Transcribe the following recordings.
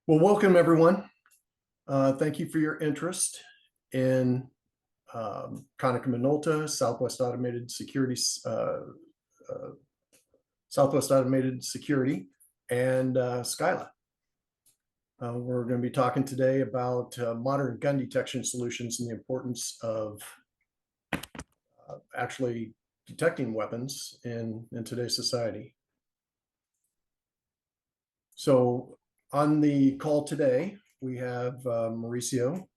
Well, welcome everyone. Thank you for your interest in KONICA Minolta, Southwest Automated Security, and Scylla. We're going to be talking today about modern gun detection solutions and the importance of actually detecting weapons in today's society. So on the call today, we have Mauricio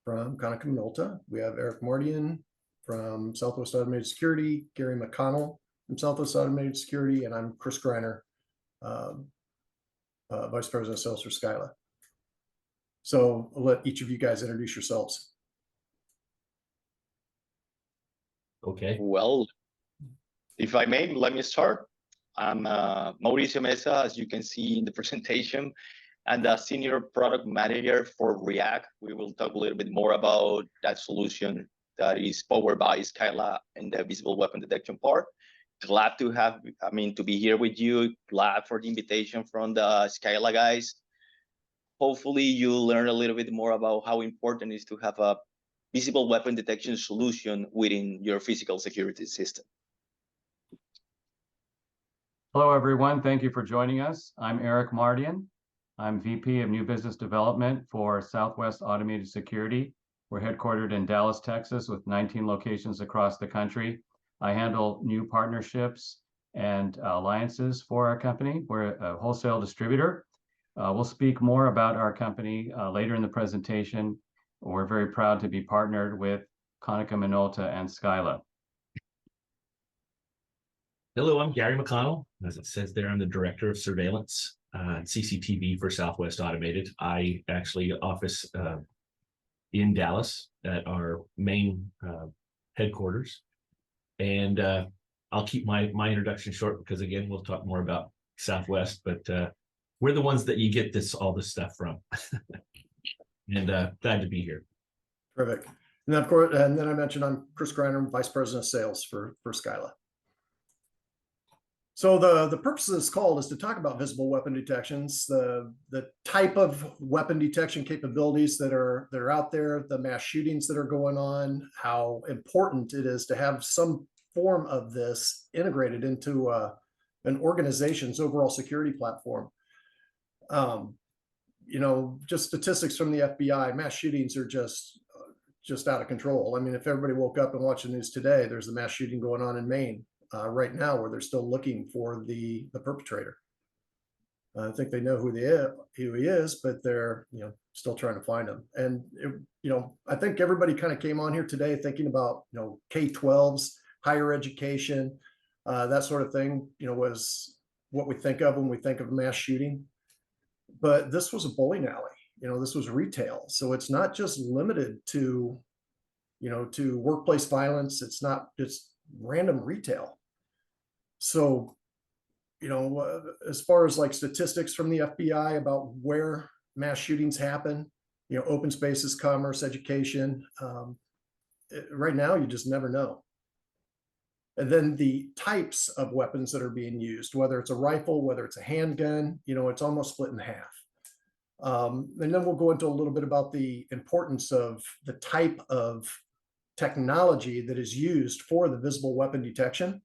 from KONICA Minolta. We have Eric Mardian from Southwest Automated Security, Gary McConnell from Southwest Automated Security, and I'm Chris Greiner, Vice President of Sales for Scylla. So I'll let each of you guys introduce yourselves. Okay. Well, if I may, let me start. I'm Mauricio Mesa, as you can see in the presentation, and the Senior Product Manager for React. We will talk a little bit more about that solution that is powered by Scylla and the visible weapon detection part. Glad to be here with you. Glad for the invitation from the Scylla guys. Hopefully you'll learn a little bit more about how important it is to have a visible weapon detection solution within your physical security system. Hello, everyone. Thank you for joining us. I'm Eric Mardian. I'm VP of New Business Development for Southwest Automated Security. We're headquartered in Dallas, Texas, with 19 locations across the country. I handle new partnerships and alliances for our company. We're a wholesale distributor. We'll speak more about our company later in the presentation. We're very proud to be partnered with KONICA Minolta and Scylla. Hello, I'm Gary McConnell. As it says there, I'm the Director of Surveillance and CCTV for Southwest Automated. I actually office in Dallas at our main headquarters. And I'll keep my introduction short because, again, we'll talk more about Southwest, but we're the ones that you get all this stuff from. And glad to be here. Perfect. And then, of course, and then I mentioned I'm Chris Greiner, Vice President of Sales for Scylla. So the purpose of this call is to talk about visible weapon detections, the type of weapon detection capabilities that are out there, the mass shootings that are going on, how important it is to have some form of this integrated into an organization's overall security platform. Just statistics from the FBI, mass shootings are just out of control. I mean, if everybody woke up and watched the news today, there's a mass shooting going on in Maine right now where they're still looking for the perpetrator. I think they know who he is, but they're still trying to find him. And I think everybody kind of came on here today thinking about K-12s, higher education, that sort of thing. Was what we think of when we think of mass shooting. But this was a bowling alley. This was retail, so it's not just limited to workplace violence. It's not just random retail. So, as far as like statistics from the FBI about where mass shootings happen, open spaces, commerce, education, right now you just never know. And then the types of weapons that are being used, whether it's a rifle, whether it's a handgun, it's almost split in half. And then we'll go into a little bit about the importance of the type of technology that is used for the visible weapon detection.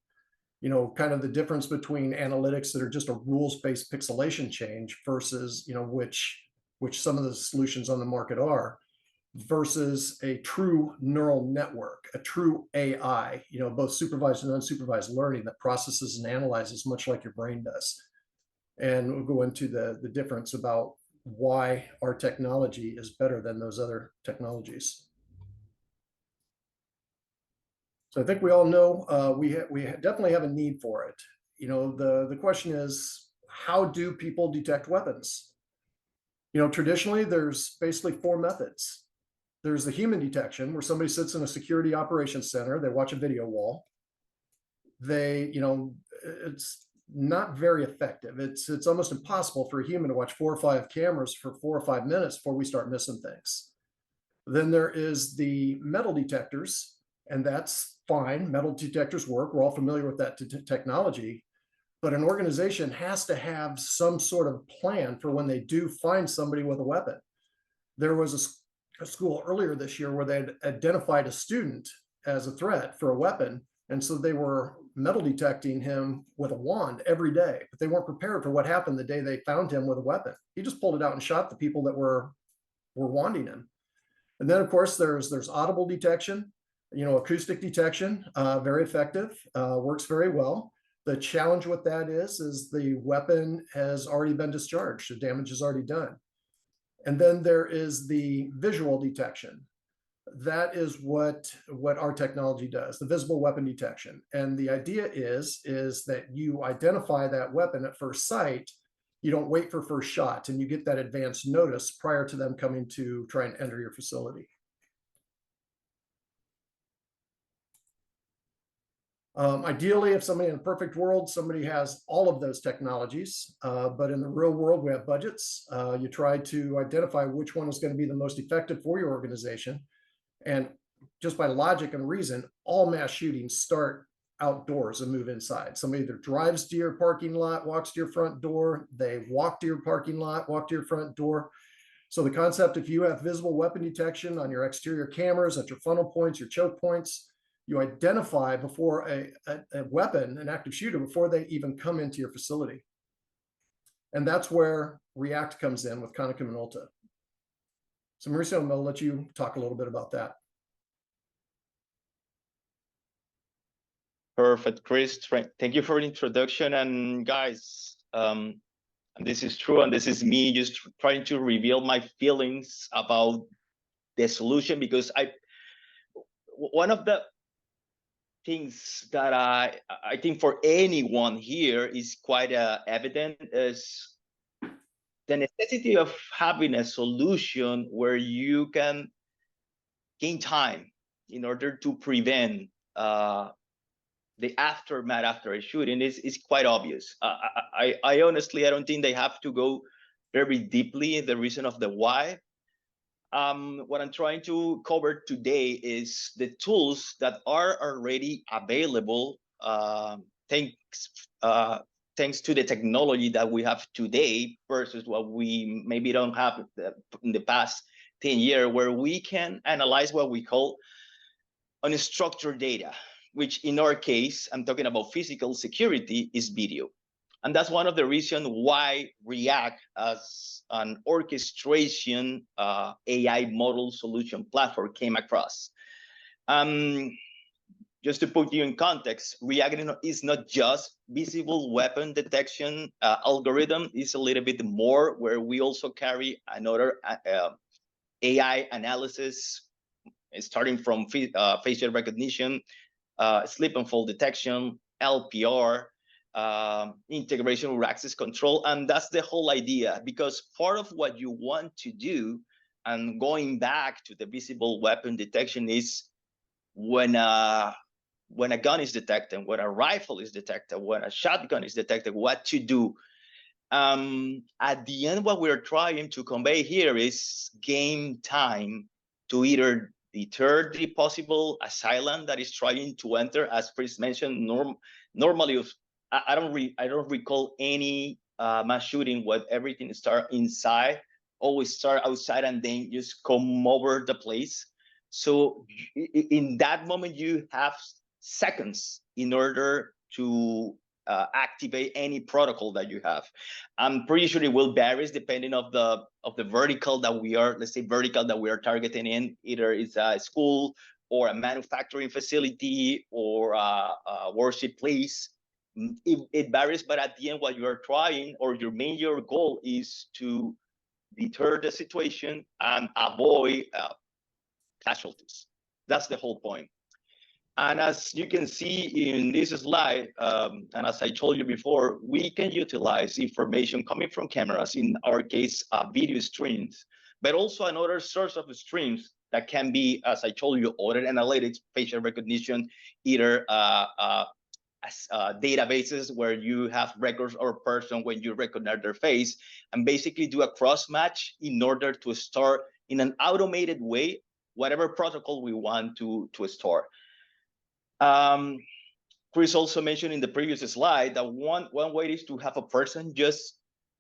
Kind of the difference between analytics that are just a rules-based pixelation change versus, which some of the solutions on the market are, versus a true neural network, a true AI, both supervised and unsupervised learning that processes and analyzes much like your brain does. And we'll go into the difference about why our technology is better than those other technologies. So I think we all know we definitely have a need for it. The question is, how do people detect weapons? Traditionally, there's basically 4 methods. There's the human detection, where somebody sits in a security operations center, they watch a video wall. It's not very effective. It's almost impossible for a human to watch 4 or 5 cameras for 4 or 5 minutes before we start missing things. Then there is the metal detectors, and that's fine. Metal detectors work. We're all familiar with that technology. But an organization has to have some sort of plan for when they do find somebody with a weapon. There was a school earlier this year where they had identified a student as a threat for a weapon. And so they were metal detecting him with a wand every day, but they weren't prepared for what happened the day they found him with a weapon. He just pulled it out and shot the people that were wanding him. And then of course there's audible detection, acoustic detection, very effective, works very well. The challenge with that is the weapon has already been discharged, the damage is already done. And then there is the visual detection. That is what our technology does, the visible weapon detection. And the idea is that you identify that weapon at first sight. You don't wait for first shot, and you get that advance notice prior to them coming to try and enter your facility. Ideally, if somebody in a perfect world, somebody has all of those technologies, but in the real world, we have budgets. You try to identify which one is going to be the most effective for your organization. And just by logic and reason, all mass shootings start outdoors and move inside. Somebody either drives to your parking lot, walks to your front door, they walk to your parking lot, walk to your front door. So the concept, if you have visible weapon detection on your exterior cameras, at your funnel points, your choke points, you identify before a weapon, an active shooter, before they even come into your facility. And that's where React comes in with KONICA MINOLTA. So Mauricio, I'm going to let you talk a little bit about that. Perfect, Chris. Thank you for the introduction. And guys, this is true, and this is me just trying to reveal my feelings about the solution, because one of the things that I think for anyone here is quite evident is the necessity of having a solution where you can gain time in order to prevent the aftermath after a shooting is quite obvious. I honestly, I don't think they have to go very deeply in the reason of the why. What I'm trying to cover today is the tools that are already available thanks to the technology that we have today versus what we maybe don't have in the past 10 years, where we can analyze what we call unstructured data, which in our case, I'm talking about physical security, is video. And that's one of the reasons why React as an orchestration AI model solution platform came across. Just to put you in context, React is not just visible weapon detection algorithm. It's a little bit more, where we also carry another AI analysis, starting from facial recognition, slip and fall detection, LPR, integration with access control. And that's the whole idea, because part of what you want to do, and going back to the visible weapon detection, is when a gun is detected, when a rifle is detected, when a shotgun is detected, what to do. At the end, what we're trying to convey here is gain time to either deter the possible assailant that is trying to enter. As Chris mentioned, normally I don't recall any mass shooting where everything start inside, always start outside and then just come over the place. So in that moment, you have seconds in order to activate any protocol that you have. I'm pretty sure it will vary depending of the vertical that we are, let's say vertical that we are targeting in. Either it's a school or a manufacturing facility or a worship place. It varies, but at the end, what you are trying, or your major goal, is to deter the situation and avoid casualties. That's the whole point. And as you can see in this slide, and as I told you before, we can utilize information coming from cameras, in our case, video streams, but also another source of streams that can be, as I told you, audit analytics, facial recognition, either databases where you have records or person when you recognize their face, and basically do a cross match in order to store in an automated way whatever protocol we want to store. Chris also mentioned in the previous slide that one way is to have a person just,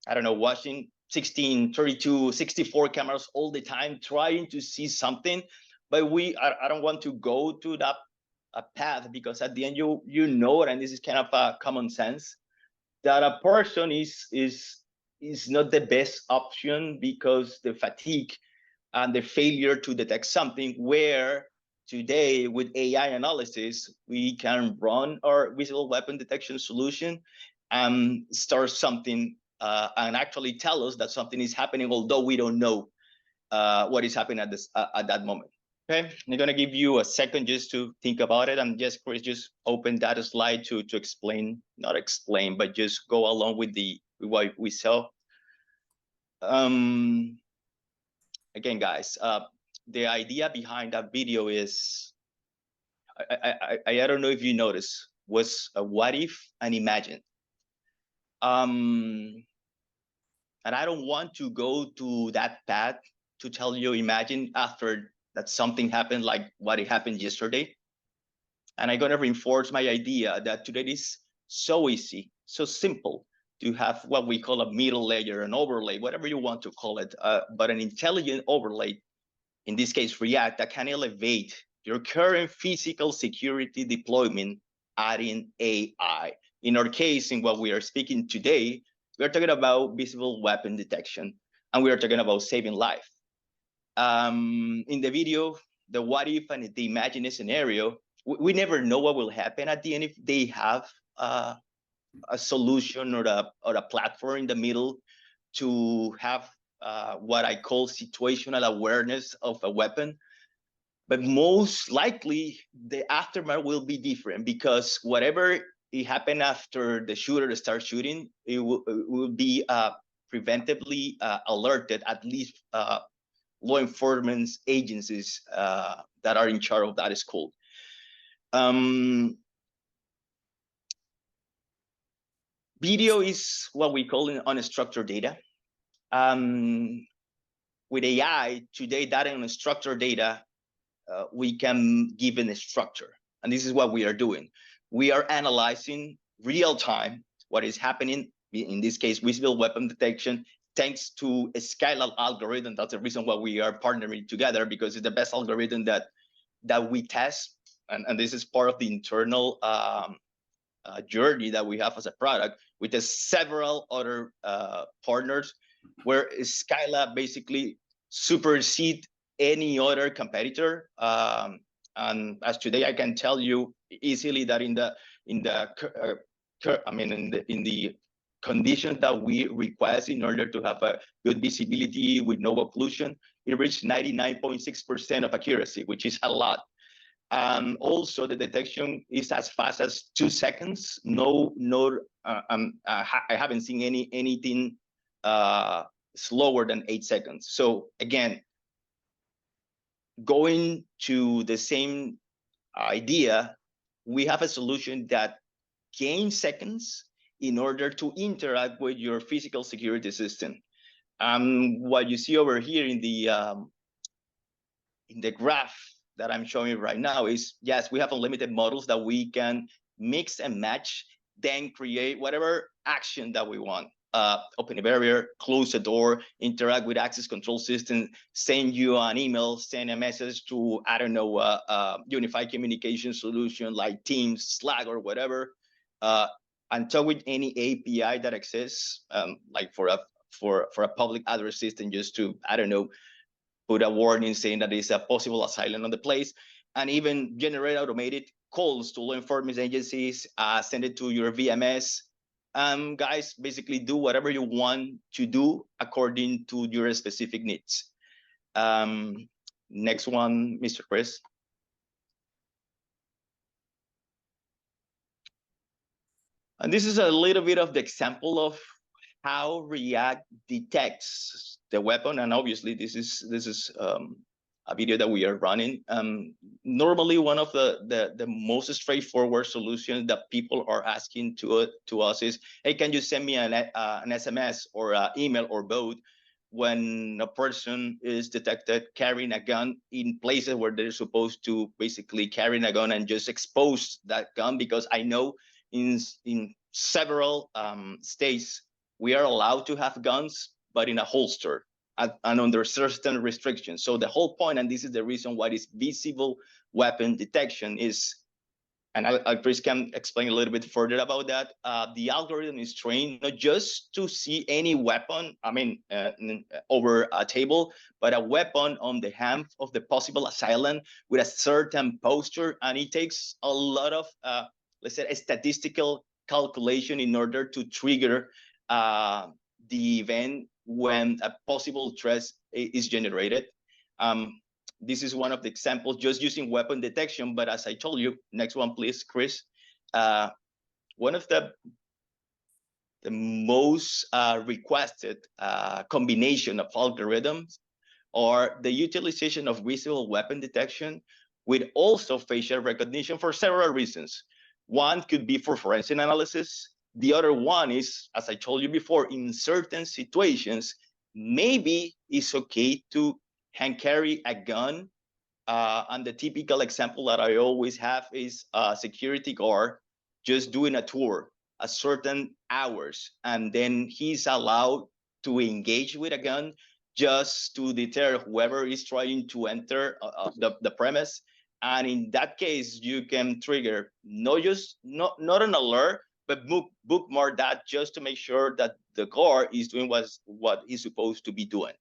I don't know, watching 16, 32, 64 cameras all the time, trying to see something. But I don't want to go to that path, because at the end you know it, and this is kind of a common sense, that a person is not the best option, because the fatigue and the failure to detect something, where today with AI analysis, we can run our visible weapon detection solution and start something and actually tell us that something is happening, although we don't know what is happening at that moment. Okay, I'm gonna give you a second just to think about it, and just Chris, just open that slide to explain, not explain, but just go along with what we saw. Again, guys, the idea behind that video is, I don't know if you noticed, was a what if and imagine. And I don't want to go to that path to tell you, imagine after that something happened like what it happened yesterday. And I'm gonna reinforce my idea that today is so easy, so simple to have what we call a middle layer, an overlay, whatever you want to call it, but an intelligent overlay, in this case React, that can elevate your current physical security deployment, adding AI. In our case, in what we are speaking today, we are talking about visible weapon detection, and we are talking about saving life. In the video, the what if and the imagined scenario, we never know what will happen at the end if they have a solution or a platform in the middle to have what I call situational awareness of a weapon. But most likely the aftermath will be different, because whatever it happened after the shooter starts shooting, it will be preventively alerted, at least law enforcement agencies that are in charge of that school. Video is what we call unstructured data. With AI today, that unstructured data, we can give it a structure. And this is what we are doing. We are analyzing real time what is happening, in this case, visible weapon detection, thanks to a Scylla algorithm. That's the reason why we are partnering together, because it's the best algorithm that we test. And this is part of the internal journey that we have as a product, with the several other partners, where Scylla basically supersede any other competitor. And as today, I can tell you easily that in the conditions that we request in order to have a good visibility with no occlusion, it reached 99.6% of accuracy, which is a lot. And also the detection is as fast as 2 seconds. I haven't seen anything slower than 8 seconds. So again, going to the same idea, we have a solution that gains seconds in order to interact with your physical security system. What you see over here in the graph that I'm showing right now is, yes, we have unlimited models that we can mix and match, then create whatever action that we want. Open a barrier, close a door, interact with access control system, send you an email, send a message to, I don't know, unified communication solution like Teams, Slack, or whatever, and talk with any API that exists, like for a public address system, just to, I don't know, put a warning saying that it's a possible asylum on the place, and even generate automated calls to law enforcement agencies, send it to your VMS. Guys, basically do whatever you want to do according to your specific needs. Next one, Mr. Chris. And this is a little bit of the example of how React detects the weapon. And obviously this is a video that we are running. Normally one of the most straightforward solutions that people are asking to us is, hey, can you send me an SMS or an email or both when a person is detected carrying a gun in places where they're supposed to basically carry a gun and just expose that gun, because I know in several states we are allowed to have guns, but in a holster and under certain restrictions. So the whole point, and this is the reason why this visible weapon detection is, and Chris can explain a little bit further about that. The algorithm is trained not just to see any weapon, over a table, but a weapon on the hand of the possible assailant with a certain posture. And it takes a lot of, let's say, a statistical calculation in order to trigger the event when a possible threat is generated. This is one of the examples just using weapon detection. But as I told you, next one, please, Chris. One of the most requested combination of algorithms are the utilization of visible weapon detection with also facial recognition for several reasons. One could be for forensic analysis. The other one is, as I told you before, in certain situations, maybe it's okay to hand carry a gun. And the typical example that I always have is a security guard just doing a tour at certain hours, and then he's allowed to engage with a gun just to deter whoever is trying to enter the premise. And in that case, you can trigger not an alert, but bookmark that just to make sure that the guard is doing what he's supposed to be doing.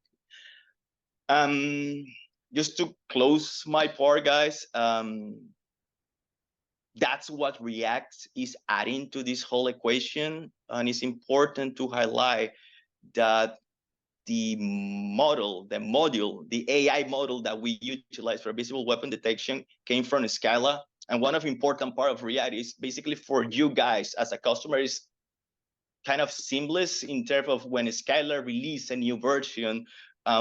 Just to close my part, guys, that's what React is adding to this whole equation. And it's important to highlight that the module, the AI model that we utilize for visible weapon detection came from Scylla. And one of the important part of React is basically for you guys as a customer is kind of seamless in terms of when Scylla release a new version,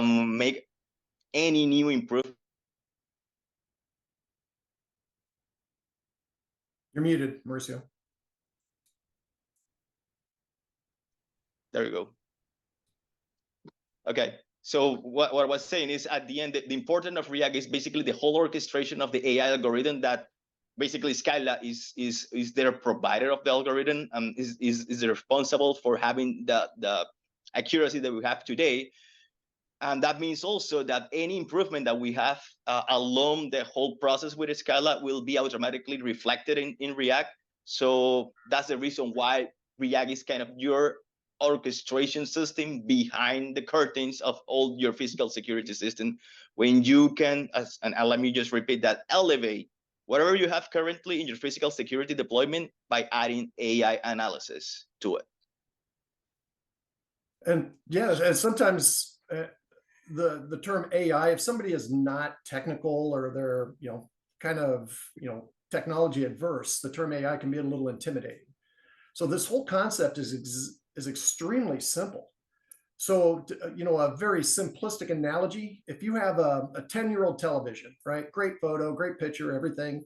make any new improvement. You're muted, Mauricio. There you go. Okay, so what I was saying is at the end, the importance of React is basically the whole orchestration of the AI algorithm that basically Scylla is their provider of the algorithm and is responsible for having the accuracy that we have today. And that means also that any improvement that we have along the whole process with Scylla will be automatically reflected in React. So that's the reason why React is kind of your orchestration system behind the curtains of all your physical security system. When you can, and let me just repeat that, elevate whatever you have currently in your physical security deployment by adding AI analysis to it. And yeah, and sometimes the term AI, if somebody is not technical or they're kind of technology adverse, the term AI can be a little intimidating. So this whole concept is extremely simple. So a very simplistic analogy: if you have a 10-year-old television, right, great photo, great picture, everything,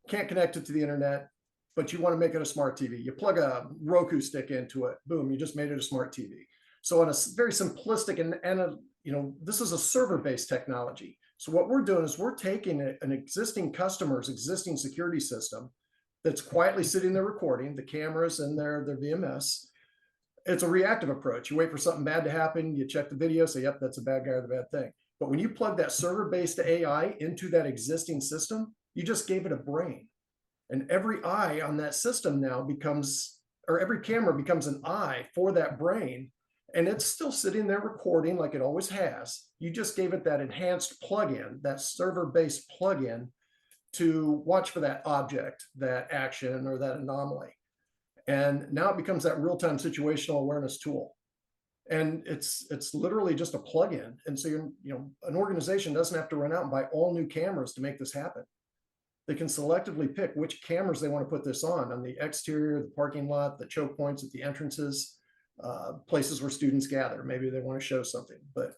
can't connect it to the internet, but you want to make it a smart TV, you plug a Roku stick into it, boom, you just made it a smart TV. So on a very simplistic and this is a server-based technology. So what we're doing is we're taking an existing customer's existing security system that's quietly sitting there recording the cameras and their VMS. It's a reactive approach. You wait for something bad to happen, you check the video, say, yep, that's a bad guy or the bad thing. But when you plug that server-based AI into that existing system, you just gave it a brain. And every eye on that system now becomes, or every camera becomes an eye for that brain. And it's still sitting there recording like it always has. You just gave it that enhanced plugin, that server-based plugin to watch for that object, that action, or that anomaly. And now it becomes that real-time situational awareness tool. And it's literally just a plugin. And so an organization doesn't have to run out and buy all new cameras to make this happen. They can selectively pick which cameras they want to put this on the exterior, the parking lot, the choke points at the entrances, places where students gather. Maybe they want to show something. But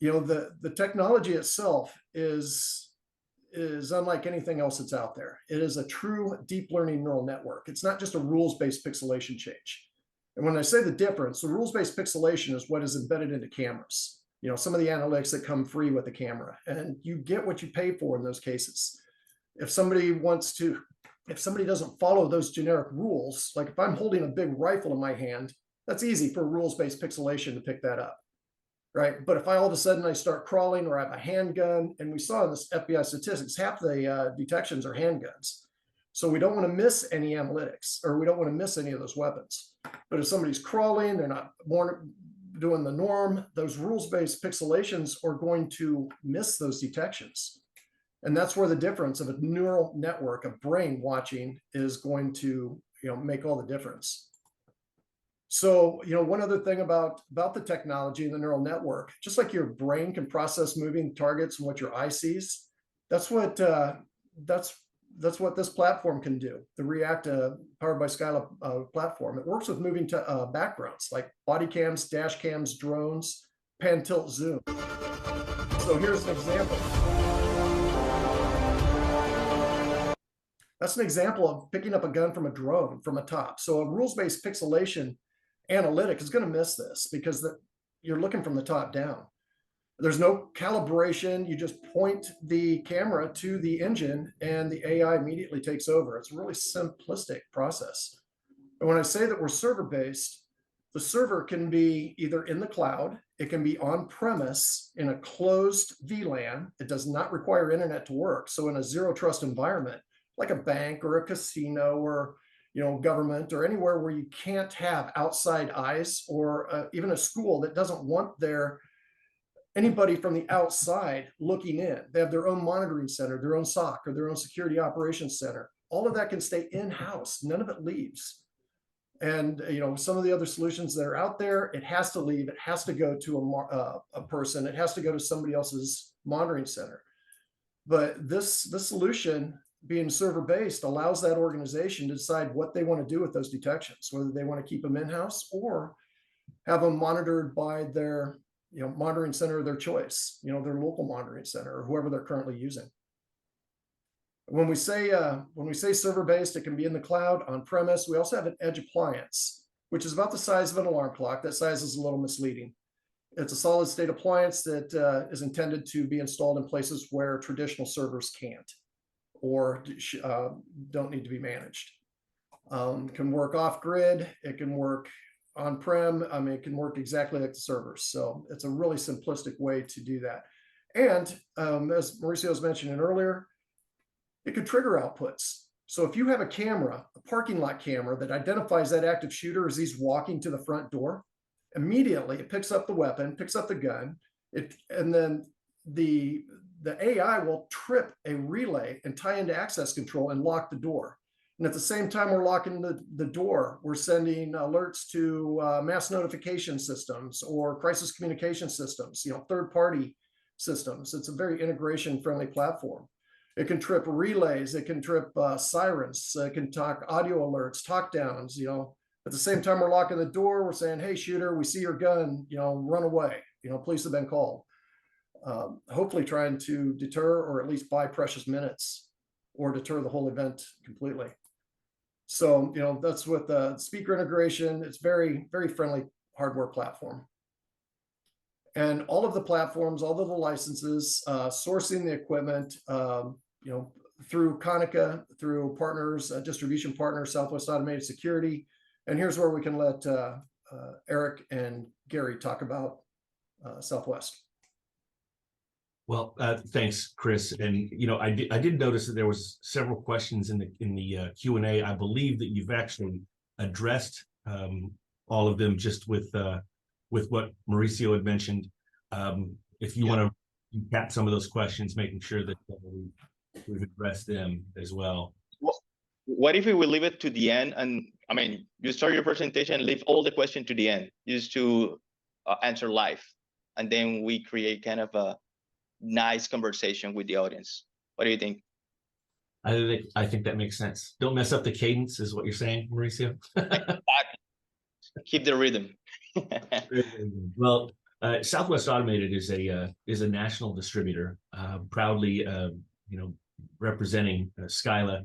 the technology itself is unlike anything else that's out there. It is a true deep learning neural network. It's not just a rules-based pixelation change. And when I say the difference, the rules-based pixelation is what is embedded into cameras. You know, some of the analytics that come free with the camera, and you get what you pay for in those cases. If somebody doesn't follow those generic rules, like if I'm holding a big rifle in my hand, that's easy for rules-based pixelation to pick that up, right? But if all of a sudden I start crawling or I have a handgun, and we saw in this FBI statistics, half the detections are handguns. So we don't want to miss any analytics, or we don't want to miss any of those weapons. But if somebody's crawling, they're not more doing the norm, those rules-based pixelations are going to miss those detections. And that's where the difference of a neural network, a brain watching, is going to, make all the difference. So, one other thing about the technology and the neural network, just like your brain can process moving targets and what your eye sees, that's what this platform can do. The React powered by Scylla platform. It works with moving backgrounds like body cams, dash cams, drones, pan, tilt, zoom. So here's an example. That's an example of picking up a gun from a drone from a top. So a rules-based pixelation analytic is going to miss this because you're looking from the top down. There's no calibration. You just point the camera to the engine and the AI immediately takes over. It's a really simplistic process. And when I say that we're server-based, the server can be either in the cloud, it can be on premise in a closed VLAN. It does not require internet to work. So in a zero trust environment, like a bank or a casino or government or anywhere where you can't have outside eyes, or even a school that doesn't want anybody from the outside looking in. They have their own monitoring center, their own SOC, or their own security operations center. All of that can stay in-house. None of it leaves. And some of the other solutions that are out there, it has to leave. It has to go to a person. It has to go to somebody else's monitoring center. But this solution, being server-based, allows that organization to decide what they want to do with those detections, whether they want to keep them in-house or have them monitored by their monitoring center of their choice, their local monitoring center or whoever they're currently using. When we say server-based, it can be in the cloud, on premise. We also have an edge appliance, which is about the size of an alarm clock. That size is a little misleading. It's a solid state appliance that is intended to be installed in places where traditional servers can't or don't need to be managed. Can work off grid. It can work on-prem. It can work exactly like the servers. So it's a really simplistic way to do that. And as Mauricio was mentioning earlier, it could trigger outputs. So if you have a camera, a parking lot camera that identifies that active shooter as he's walking to the front door, immediately it picks up the weapon, picks up the gun, and then the AI will trip a relay and tie into access control and lock the door. And at the same time we're locking the door, we're sending alerts to mass notification systems or crisis communication systems, third-party systems. It's a very integration-friendly platform. It can trip relays, it can trip sirens, it can talk audio alerts, talk downs, At the same time we're locking the door, we're saying, hey, shooter, we see your gun, run away, police have been called. Hopefully trying to deter or at least buy precious minutes or deter the whole event completely. So, that's with the speaker integration. It's very, very friendly hardware platform. And all of the platforms, all of the licenses, sourcing the equipment, through KONICA, through partners, distribution partners, Southwest Automated Security. And here's where we can let Eric and Gary talk about Southwest. Well, thanks, Chris. And I did notice that there was several questions in the Q&A. I believe that you've actually addressed all of them just with what Mauricio had mentioned. If you want to recap some of those questions, making sure that we've addressed them as well. What if we will leave it to the end? And you start your presentation, leave all the questions to the end, just to answer live, and then we create kind of a nice conversation with the audience. What do you think? I think that makes sense. Don't mess up the cadence, is what you're saying, Mauricio. Keep the rhythm. Well, Southwest Automated is a national distributor, proudly representing Scylla,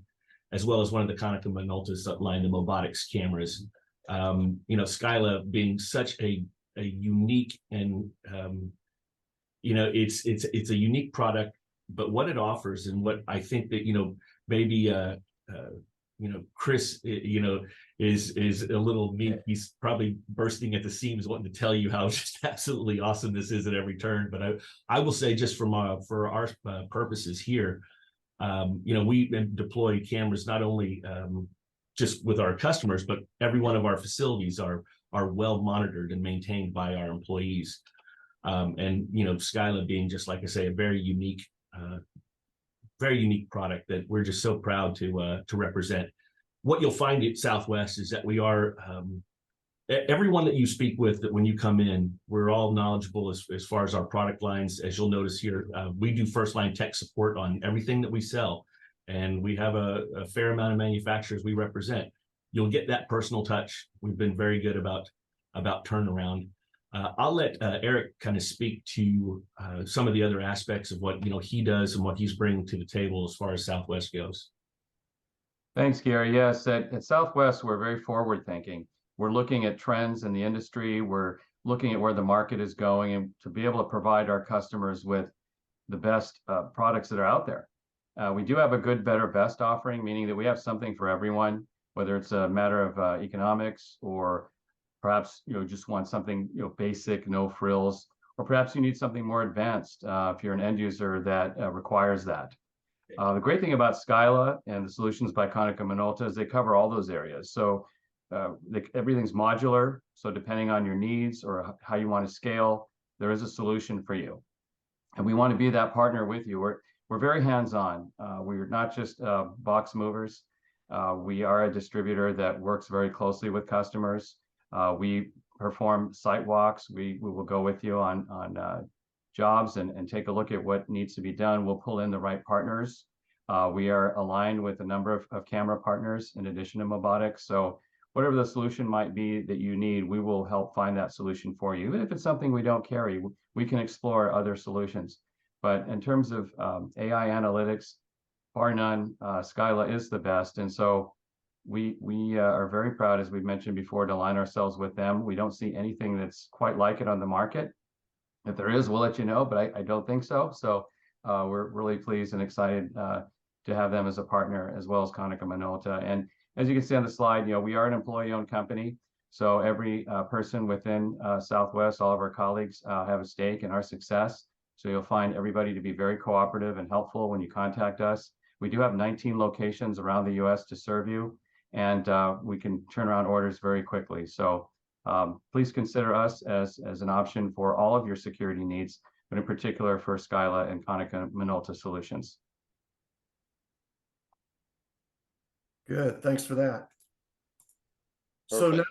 as well as one of the KONICA Minoltas that line the robotics cameras. Scylla being such a unique and it's a unique product, but what it offers and what I think that maybe Chris is a little mean. He's probably bursting at the seams wanting to tell you how just absolutely awesome this is at every turn. But I will say, just for our purposes here, we deploy cameras not only just with our customers, but every one of our facilities are well monitored and maintained by our employees. Scylla being, just like I say, a very unique product that we're just so proud to represent. What you'll find at Southwest is that we are everyone that you speak with, that when you come in, we're all knowledgeable as far as our product lines. As you'll notice here, we do first line tech support on everything that we sell, and we have a fair amount of manufacturers we represent. You'll get that personal touch. We've been very good about turnaround. I'll let Eric kind of speak to some of the other aspects of what he does and what he's bringing to the table as far as Southwest goes. Thanks, Gary. Yes, at Southwest, we're very forward thinking. We're looking at trends in the industry. We're looking at where the market is going, and to be able to provide our customers with the best products that are out there. We do have a good, better, best offering, meaning that we have something for everyone, whether it's a matter of economics, or perhaps just want something basic, no frills, or perhaps you need something more advanced if you're an end user that requires that. The great thing about Scylla and the solutions by KONICA Minolta is they cover all those areas. So everything's modular. So depending on your needs or how you want to scale, there is a solution for you. And we want to be that partner with you. We're very hands-on. We're not just box movers. We are a distributor that works very closely with customers. We perform site walks. We will go with you on jobs and take a look at what needs to be done. We'll pull in the right partners. We are aligned with a number of camera partners in addition to Mobotics. So whatever the solution might be that you need, we will help find that solution for you. Even if it's something we don't carry, we can explore other solutions. But in terms of AI analytics, bar none, Scylla is the best. And so we are very proud, as we've mentioned before, to align ourselves with them. We don't see anything that's quite like it on the market. If there is, we'll let you know, but I don't think so. So we're really pleased and excited to have them as a partner, as well as KONICA Minolta. And as you can see on the slide, we are an employee-owned company. So every person within Southwest, all of our colleagues have a stake in our success. So you'll find everybody to be very cooperative and helpful when you contact us. We do have 19 locations around the U.S. to serve you, and we can turn around orders very quickly. So please consider us as an option for all of your security needs, but in particular for Scylla and KONICA Minolta solutions. Good, thanks for that. So now,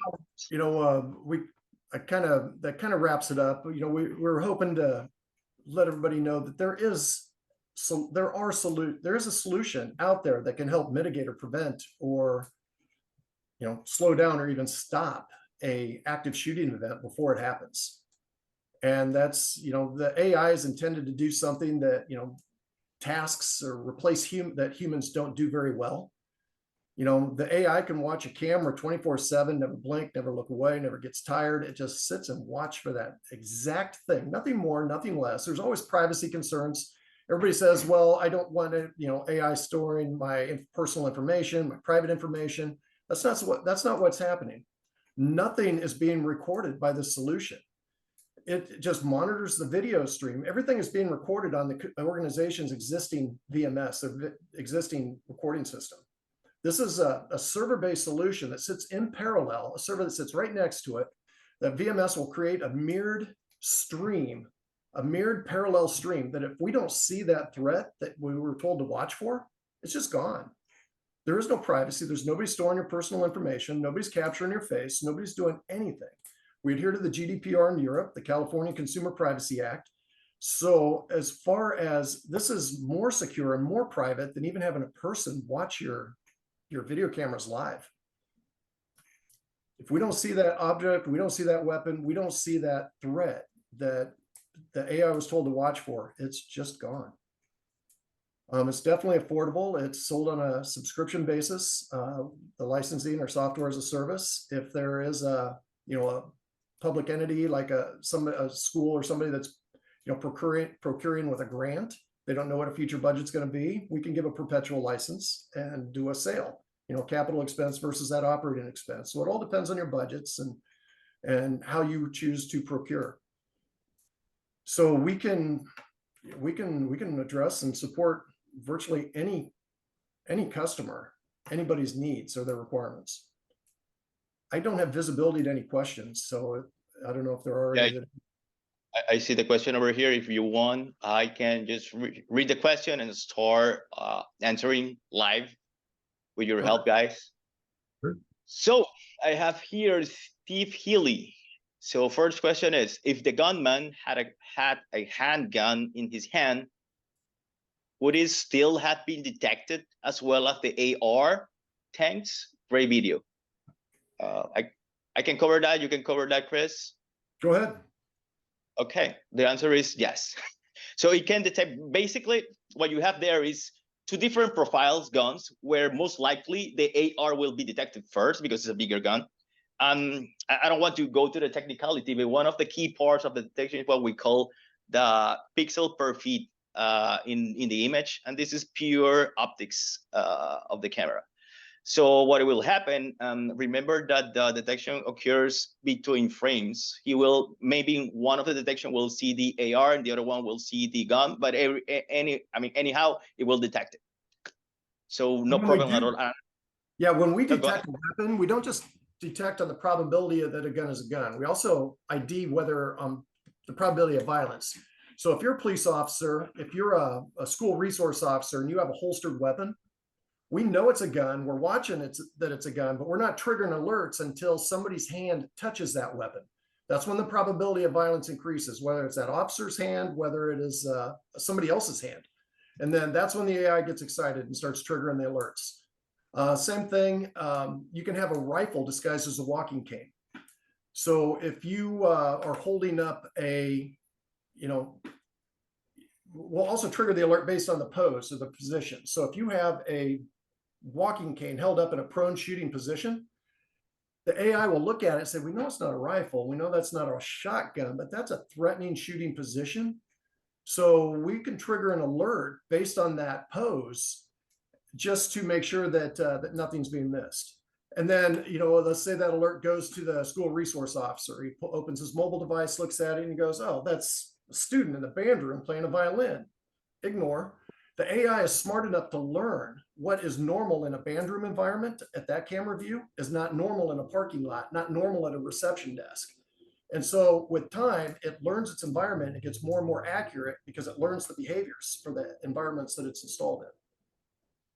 that kind of wraps it up. We're hoping to let everybody know that there is a solution out there that can help mitigate or prevent or slow down or even stop a active shooting event before it happens. And that's the AI is intended to do something that tasks or replace that humans don't do very well. The AI can watch a camera 24/7, never blink, never look away, never gets tired. It just sits and watch for that exact thing, nothing more, nothing less. There's always privacy concerns. Everybody says, well, I don't want it, AI storing my personal information, my private information. That's not what's happening. Nothing is being recorded by the solution. It just monitors the video stream. Everything is being recorded on the organization's existing VMS, their existing recording system. This is a server-based solution that sits in parallel, a server that sits right next to it. That VMS will create a mirrored stream, a mirrored parallel stream that if we don't see that threat that we were told to watch for, it's just gone. There is no privacy. There's nobody storing your personal information. Nobody's capturing your face. Nobody's doing anything. We adhere to the GDPR in Europe, the California Consumer Privacy Act. So as far as this is more secure and more private than even having a person watch your video cameras live. If we don't see that object, we don't see that weapon, we don't see that threat that the AI was told to watch for, it's just gone. It's definitely affordable. It's sold on a subscription basis. The licensing or software as a service. If there is a, a public entity like a school or somebody that's, procuring with a grant, they don't know what a future budget's going to be, we can give a perpetual license and do a sale, capital expense versus that operating expense. So it all depends on your budgets and how you choose to procure. So we can address and support virtually any customer, anybody's needs or their requirements. I don't have visibility to any questions, so I don't know if there are any. I see the question over here. If you want, I can just read the question and start answering live with your help, guys. Sure. So I have here Steve Healy. So first question is, if the gunman had a handgun in his hand, would it still have been detected as well as the AR? Thanks. Great video. I can cover that. You can cover that, Chris. Go ahead. Okay, the answer is yes. So it can detect, basically what you have there is two different profiles guns where most likely the AR will be detected first because it's a bigger gun. I don't want to go to the technicality, but one of the key parts of the detection is what we call the pixel per feet in the image. And this is pure optics of the camera. So what will happen, remember that the detection occurs between frames. He will, maybe one of the detection will see the AR and the other one will see the gun, but anyhow, it will detect it. So no problem at all. Yeah, when we detect a weapon, we don't just detect on the probability that a gun is a gun. We also ID whether the probability of violence. So if you're a police officer, if you're a school resource officer and you have a holstered weapon, we know it's a gun. We're watching that it's a gun, but we're not triggering alerts until somebody's hand touches that weapon. That's when the probability of violence increases, whether it's that officer's hand, whether it is somebody else's hand. And then that's when the AI gets excited and starts triggering the alerts. Same thing, you can have a rifle disguised as a walking cane. So if you are holding up we'll also trigger the alert based on the pose or the position. So if you have a walking cane held up in a prone shooting position, the AI will look at it and say, we know it's not a rifle. We know that's not a shotgun, but that's a threatening shooting position. So we can trigger an alert based on that pose just to make sure that that nothing's being missed. And then, let's say that alert goes to the school resource officer. He opens his mobile device, looks at it, and he goes, oh, that's a student in the band room playing a violin. Ignore. The AI is smart enough to learn what is normal in a band room environment at that camera view is not normal in a parking lot, not normal at a reception desk. And so with time, it learns its environment. It gets more and more accurate because it learns the behaviors for the environments that it's installed in.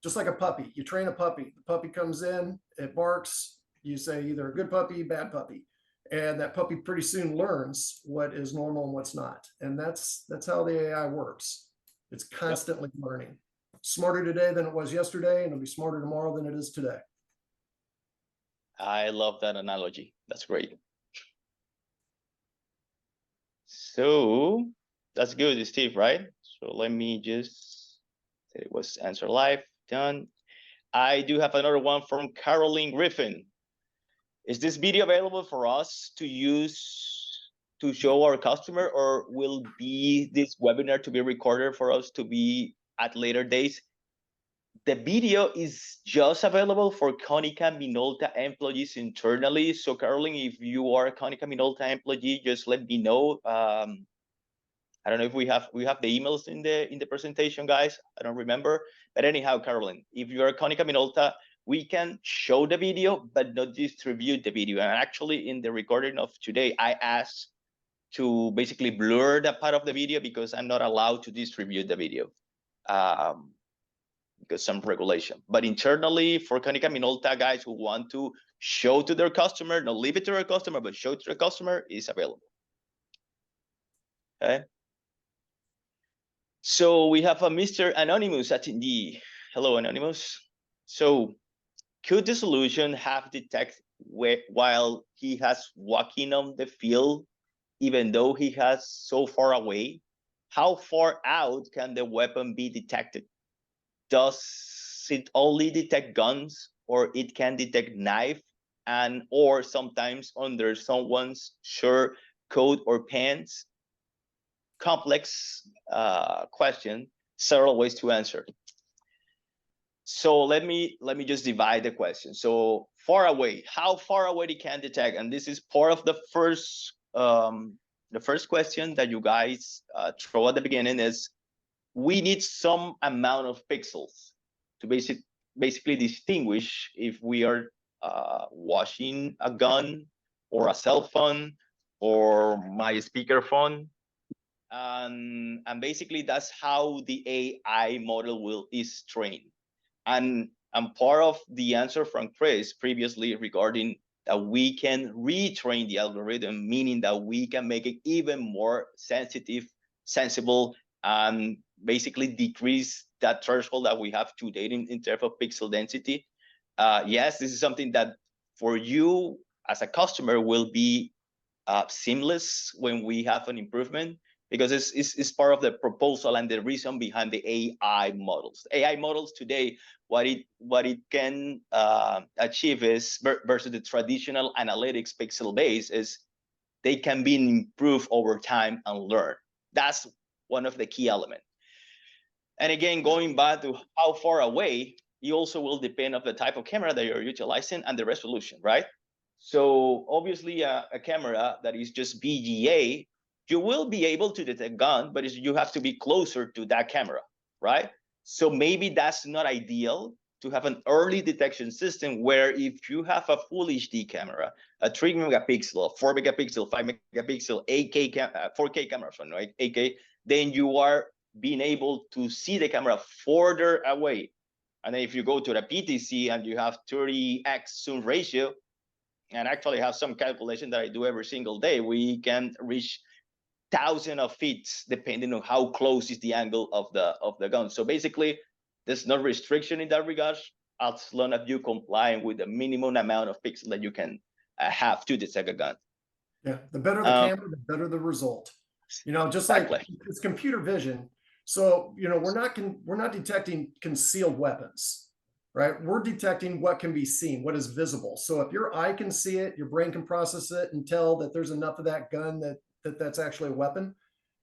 Just like a puppy, you train a puppy, the puppy comes in, it barks, you say either a good puppy, bad puppy. And that puppy pretty soon learns what is normal and what's not. And that's how the AI works. It's constantly learning. Smarter today than it was yesterday, and it'll be smarter tomorrow than it is today. I love that analogy. That's great. So that's good, Steve, right? So let me just say it was answer live, done. I do have another one from Caroline Griffin. Is this video available for us to use to show our customer, or will be this webinar to be recorded for us to be at later days? The video is just available for KONICA Minolta employees internally. So Caroline, if you are a KONICA Minolta employee, just let me know. I don't know if we have the emails in the presentation, guys. I don't remember. But anyhow, Caroline, if you are a KONICA Minolta, we can show the video, but not distribute the video. And actually, in the recording of today, I asked to basically blur that part of the video because I'm not allowed to distribute the video because some regulation. But internally, for KONICA Minolta guys who want to show to their customer, not leave it to their customer, but show to their customer, is available. Okay. So we have a Mr. Anonymous attendee. Hello, Anonymous. So could the solution have detect while he has walking on the field, even though he has so far away? How far out can the weapon be detected? does it only detect guns, or it can detect knife, and or sometimes under someone's shirt, coat, or pants? Complex question, several ways to answer. So let me just divide the question. So far away, how far away it can detect, and this is part of the first question that you guys throw at the beginning, is we need some amount of pixels to basically distinguish if we are watching a gun or a cell phone or my speakerphone. And basically that's how the AI model is trained. And part of the answer from Chris previously regarding that we can retrain the algorithm, meaning that we can make it even more sensible, and basically decrease that threshold that we have today in terms of pixel density. Yes, this is something that for you as a customer will be seamless when we have an improvement, because it's part of the proposal and the reason behind the AI models. AI models today, what it can achieve is, versus the traditional analytics pixel base, is they can be improved over time and learn. That's one of the key elements. And again, going back to how far away, it also will depend on the type of camera that you're utilizing and the resolution, right? So obviously a camera that is just VGA, you will be able to detect gun, but you have to be closer to that camera, right? So maybe that's not ideal to have an early detection system where if you have a full HD camera, a 3 megapixel, 4 megapixel, 5 megapixel, 4K camera, right? 8K, then you are being able to see the camera further away. And then if you go to the PTC and you have 30x zoom ratio, and actually have some calculation that I do every single day, we can reach thousands of feet depending on how close is the angle of the gun. So basically, there's no restriction in that regard, as long as you comply with the minimum amount of pixels that you can have to detect a gun. Yeah, the better the camera, the better the result. You know, just like it's computer vision. So, you know, we're not detecting concealed weapons, right? We're detecting what can be seen, what is visible. So if your eye can see it, your brain can process it and tell that there's enough of that gun that's actually a weapon.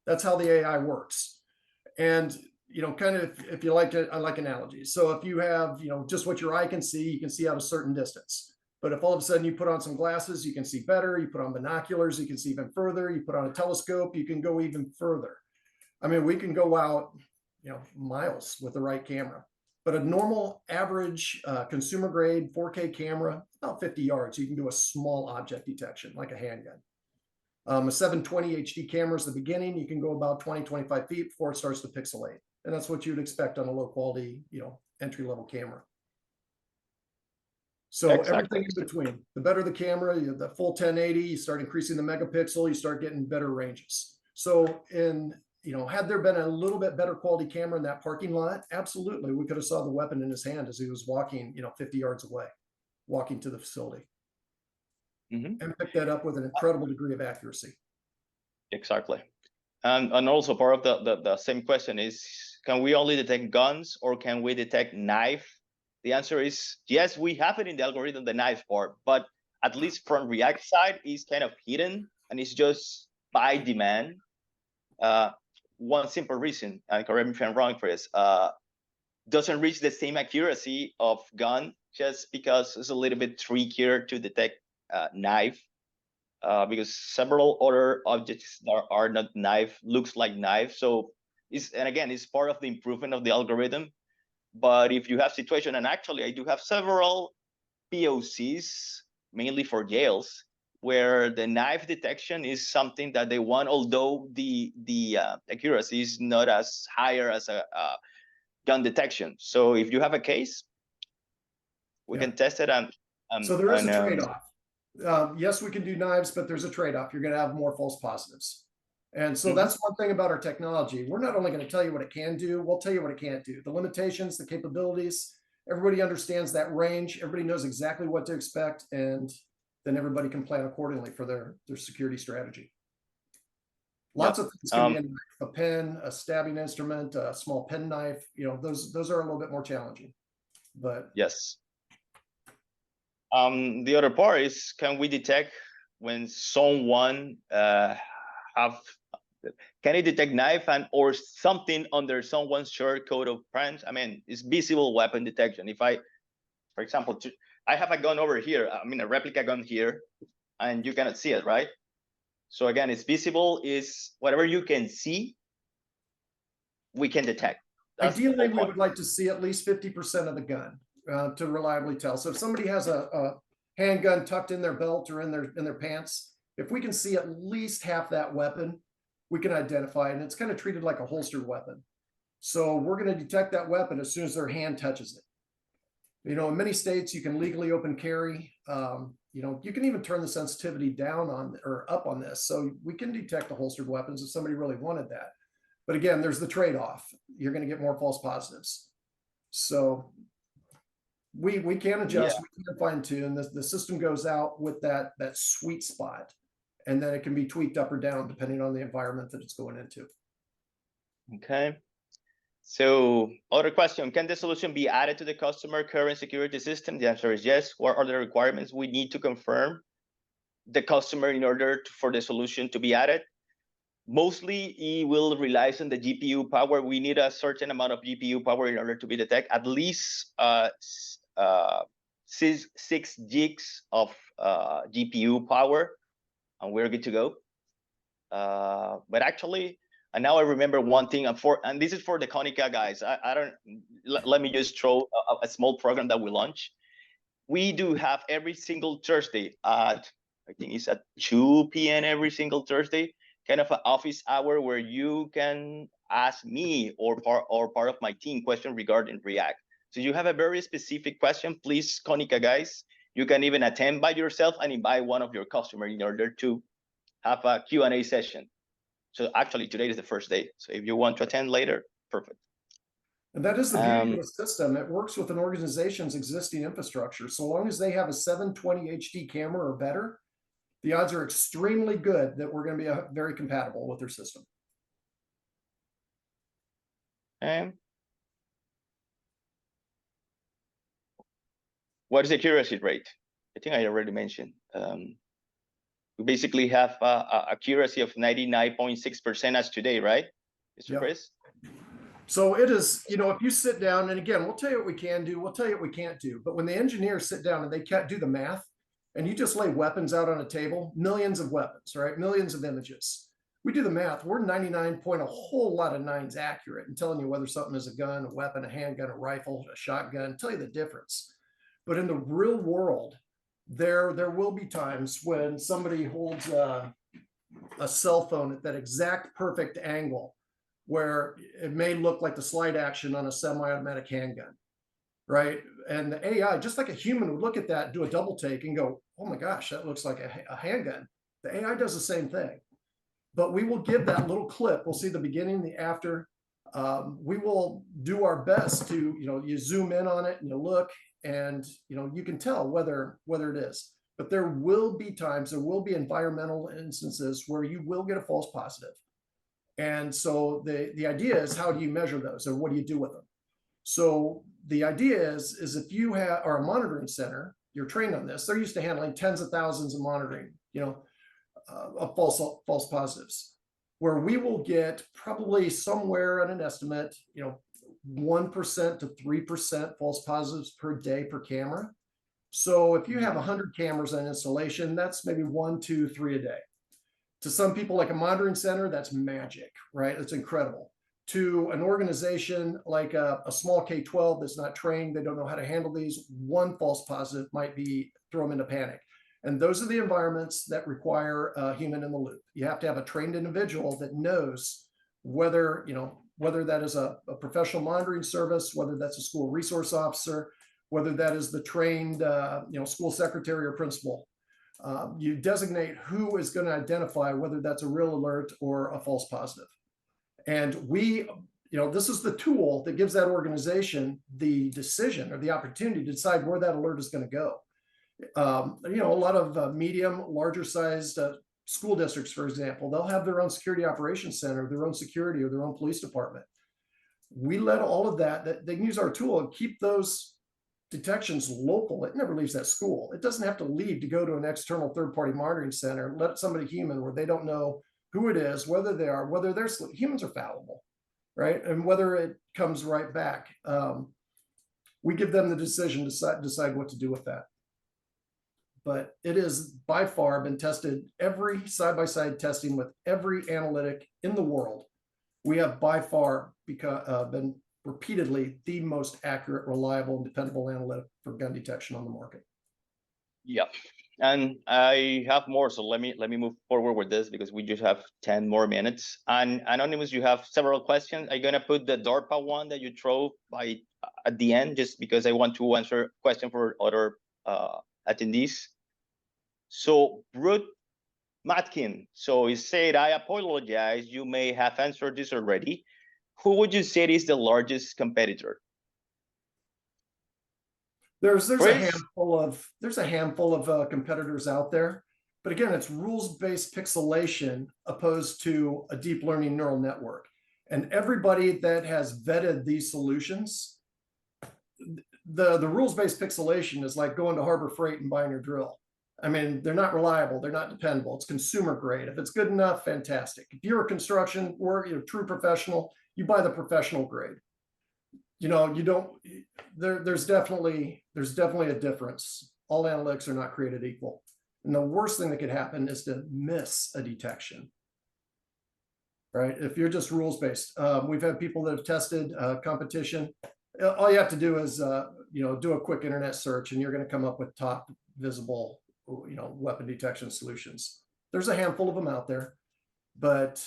That's how the AI works. And, you know, kind of, if you like to, I like analogies. So if you have, you know, just what your eye can see, you can see out a certain distance. But if all of a sudden you put on some glasses, you can see better. You put on binoculars, you can see even further. You put on a telescope, you can go even further. I mean, we can go out, you know, miles with the right camera. But a normal average consumer grade 4K camera, about 50 yards, you can do a small object detection like a handgun. A 720 HD camera is the beginning. You can go about 20, 25 feet before it starts to pixelate. And that's what you'd expect on a low quality, you know, entry level camera. So everything in between, the better the camera, the full 1080, you start increasing the megapixel, you start getting better ranges. So you know, had there been a little bit better quality camera in that parking lot, absolutely, we could have saw the weapon in his hand as he was walking, you know, 50 yards away, walking to the facility. And pick that up with an incredible degree of accuracy. Exactly. And also part of the same question is, can we only detect guns or can we detect knife? The answer is yes, we have it in the algorithm, the knife part, but at least from React side is kind of hidden and it's just by demand. One simple reason, and correct me if I'm wrong, Chris, doesn't reach the same accuracy of gun just because it's a little bit trickier to detect knife, because several other objects that are not knife looks like knife. So it's part of the improvement of the algorithm. But if you have situation, and actually I do have several POCs mainly for jails where the knife detection is something that they want, although the accuracy is not as higher as a gun detection. So if you have a case, we can test it. So there is a trade-off. Yes, we can do knives, but there's a trade-off. You're going to have more false positives. And so that's one thing about our technology. We're not only going to tell you what it can do, we'll tell you what it can't do. The limitations, the capabilities, everybody understands that range. Everybody knows exactly what to expect. And then everybody can plan accordingly for their security strategy. Lots of things can be a knife, a pen, a stabbing instrument, a small pen knife. Those are a little bit more challenging. But yes. The other part is, can we detect when someone can it detect knife and or something under someone's shirt, coat of pants? I mean, it's visible weapon detection. If I, for example, I have a gun over here, I mean a replica gun here, and you cannot see it, right? So again, it's visible, is whatever you can see, we can detect. That's ideally, we would like to see at least 50% of the gun to reliably tell. So if somebody has a handgun tucked in their belt or in their pants, if we can see at least half that weapon, we can identify it. And it's kind of treated like a holstered weapon. So we're going to detect that weapon as soon as their hand touches it. In many states, you can legally open carry. You can even turn the sensitivity down on or up on this. So we can detect the holstered weapons if somebody really wanted that. But again, there's the trade-off. You're going to get more false positives. So we can adjust, we can fine tune. The system goes out with that sweet spot, and then it can be tweaked up or down depending on the environment that it's going into. Okay. So other question, can the solution be added to the customer current security system? The answer is yes. What are the requirements we need to confirm the customer in order for the solution to be added? Mostly it will rely on the GPU power. We need a certain amount of GPU power in order to be detected, at least 6 gigs of GPU power, and we're good to go. But actually, and now I remember one thing, and this is for the KONICA guys. Let me just throw a small program that we launch. We do have every single Thursday at, I think it's at 2 p.m. every single Thursday, kind of an office hour where you can ask me or part of my team question regarding React. So you have a very specific question, please, KONICA guys, you can even attend by yourself and invite one of your customers in order to have a Q&A session. So actually today is the first day. So if you want to attend later, perfect. And that is the beauty of the system. It works with an organization's existing infrastructure. So long as they have a 720 HD camera or better, the odds are extremely good that we're going to be very compatible with their system. What is the accuracy rate? I think I already mentioned. We basically have a accuracy of 99.6% as today, right, Mr. Chris? So it is, if you sit down, and again, we'll tell you what we can do, we'll tell you what we can't do. But when the engineers sit down and they can't do the math, and you just lay weapons out on a table, millions of weapons, right? Millions of images. We do the math, we're 99 point a whole lot of nines accurate in telling you whether something is a gun, a weapon, a handgun, a rifle, a shotgun, tell you the difference. But in the real world, there will be times when somebody holds a cell phone at that exact perfect angle where it may look like the slide action on a semi-automatic handgun, right? And the AI, just like a human would look at that, do a double take and go, oh my gosh, that looks like a handgun. The AI does the same thing. But we will give that little clip. We'll see the beginning, the after. We will do our best to, you zoom in on it and you look, and you can tell whether it is. But there will be times, there will be environmental instances where you will get a false positive. And so the idea is, how do you measure those, or what do you do with them? So the idea is if you are a monitoring center, you're trained on this, they're used to handling tens of thousands of monitoring, of false positives, where we will get probably somewhere at an estimate, 1% to 3% false positives per day per camera. So if you have 100 cameras on installation, that's maybe 1, 2, 3 a day. To some people, like a monitoring center, that's magic, right? It's incredible. To an organization like a small K-12 that's not trained, they don't know how to handle these, one false positive might throw them into panic. And those are the environments that require a human in the loop. You have to have a trained individual that knows whether that is a professional monitoring service, whether that's a school resource officer, whether that is the trained school secretary or principal. You designate who is going to identify whether that's a real alert or a false positive. And this is the tool that gives that organization the decision or the opportunity to decide where that alert is going to go. A lot of medium, larger sized school districts, for example, they'll have their own security operations center, their own security, or their own police department. We let all of that they can use our tool and keep those detections local. It never leaves that school. It doesn't have to leave to go to an external third-party monitoring center, let somebody human where they don't know who it is, whether they're humans are fallible, right? And whether it comes right back. We give them the decision to decide what to do with that. But it is by far been tested, every side-by-side testing with every analytic in the world. We have by far been repeatedly the most accurate, reliable, and dependable analytic for gun detection on the market. Yeah, and I have more, so let me move forward with this because we just have 10 more minutes. And Anonymous, you have several questions. I'm gonna put the DARPA one that you throw by at the end, just because I want to answer question for other attendees. So Ruth Matkin, so he said, I apologize, you may have answered this already. Who would you say is the largest competitor? There's a handful of competitors out there, but again, it's rules-based pixelation opposed to a deep learning neural network. And everybody that has vetted these solutions, the rules-based pixelation is like going to Harbor Freight and buying your drill. I mean, they're not reliable, they're not dependable. It's consumer grade. If it's good enough, fantastic. If you're a construction worker, you're a true professional, you buy the professional grade. You know, you don't. There's definitely a difference. All analytics are not created equal, and the worst thing that could happen is to miss a detection. Right? If you're just rules based, we've had people that have tested competition. All you have to do is do a quick internet search, and you're going to come up with top visible weapon detection solutions. There's a handful of them out there, but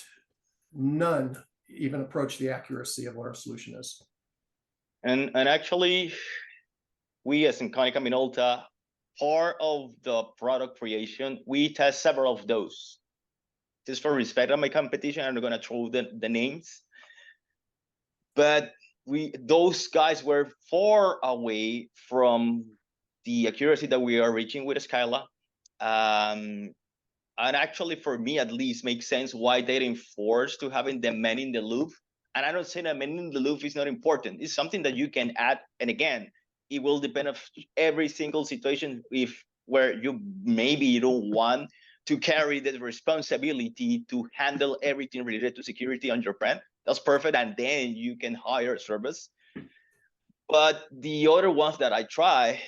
none even approach the accuracy of what our solution is. And actually, we as in KONICA Minolta, part of the product creation, we test several of those. Just for respect of my competition, I'm not going to throw the names. But those guys were far away from the accuracy that we are reaching with Scylla. And actually, for me at least, makes sense why they didn't force to having the man in the loop. And I don't say that man in the loop is not important. It's something that you can add. And again, it will depend on every single situation where you don't want to carry the responsibility to handle everything related to security on your brand. That's perfect. And then you can hire a service. But the other ones that I try,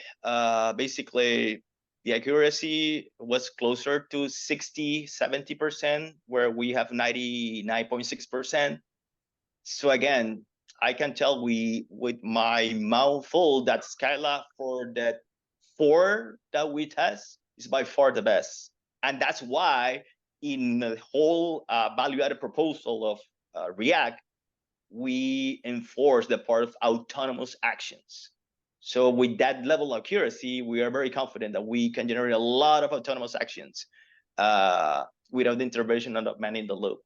basically, the accuracy was closer to 60-70%, where we have 99.6%. So again, I can tell with my mouth full that Scylla for that 4 that we test is by far the best. And that's why in the whole value-added proposal of React, we enforce the part of autonomous actions. So with that level of accuracy, we are very confident that we can generate a lot of autonomous actions without the intervention of the man in the loop.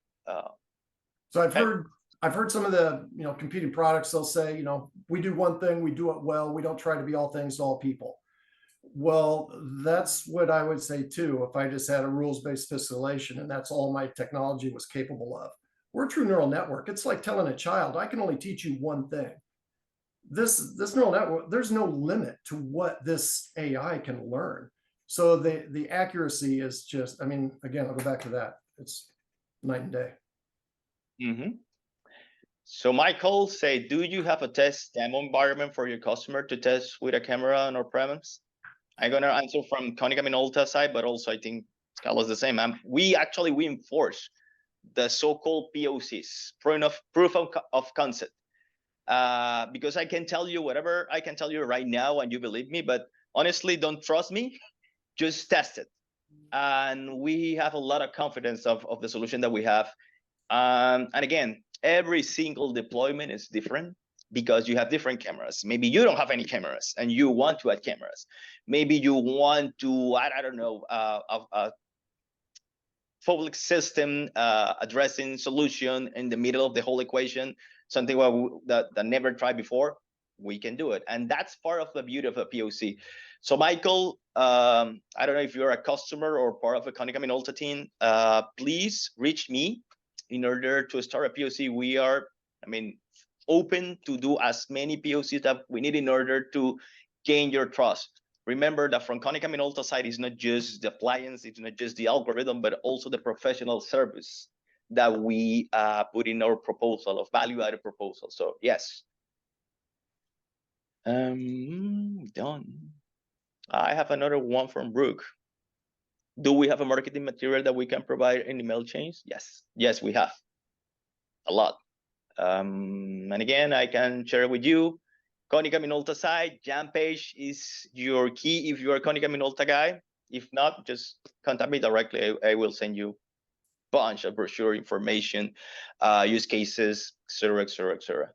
So I've heard some of the competing products. They'll say, we do one thing, we do it well. We don't try to be all things to all people. Well, that's what I would say too. If I just had a rules-based pixelation and that's all my technology was capable of. We're a true neural network. It's like telling a child, I can only teach you one thing. This neural network, there's no limit to what this AI can learn. So the accuracy is just, again, I'll go back to that. It's night and day. Mm-hmm. So Michael say, do you have a test demo environment for your customer to test with a camera on our premise? I'm gonna answer from KONICA Minolta side, but also I think Scylla is the same. We enforce the so-called POCs, proof of concept. Because I can tell you whatever I can tell you right now and you believe me, but honestly, don't trust me, just test it. And we have a lot of confidence of the solution that we have. And again, every single deployment is different because you have different cameras. Maybe you don't have any cameras and you want to add cameras. Maybe you want to, I don't know, a public system addressing solution in the middle of the whole equation, something that never tried before. We can do it. And that's part of the beauty of a POC. So Michael, I don't know if you're a customer or part of a KONICA Minolta team, please reach me in order to start a POC. We are, open to do as many POCs that we need in order to gain your trust. Remember that from KONICA Minolta side, it's not just the appliance, it's not just the algorithm, but also the professional service that we put in our proposal of value-added proposal. So yes. Done. I have another one from Brooke. Do we have a marketing material that we can provide in email chains? Yes, we have a lot. And again, I can share it with you. KONICA Minolta site, jam page is your key if you're a KONICA Minolta guy. If not, just contact me directly. I will send you a bunch of brochure information, use cases, etc., etc., etc.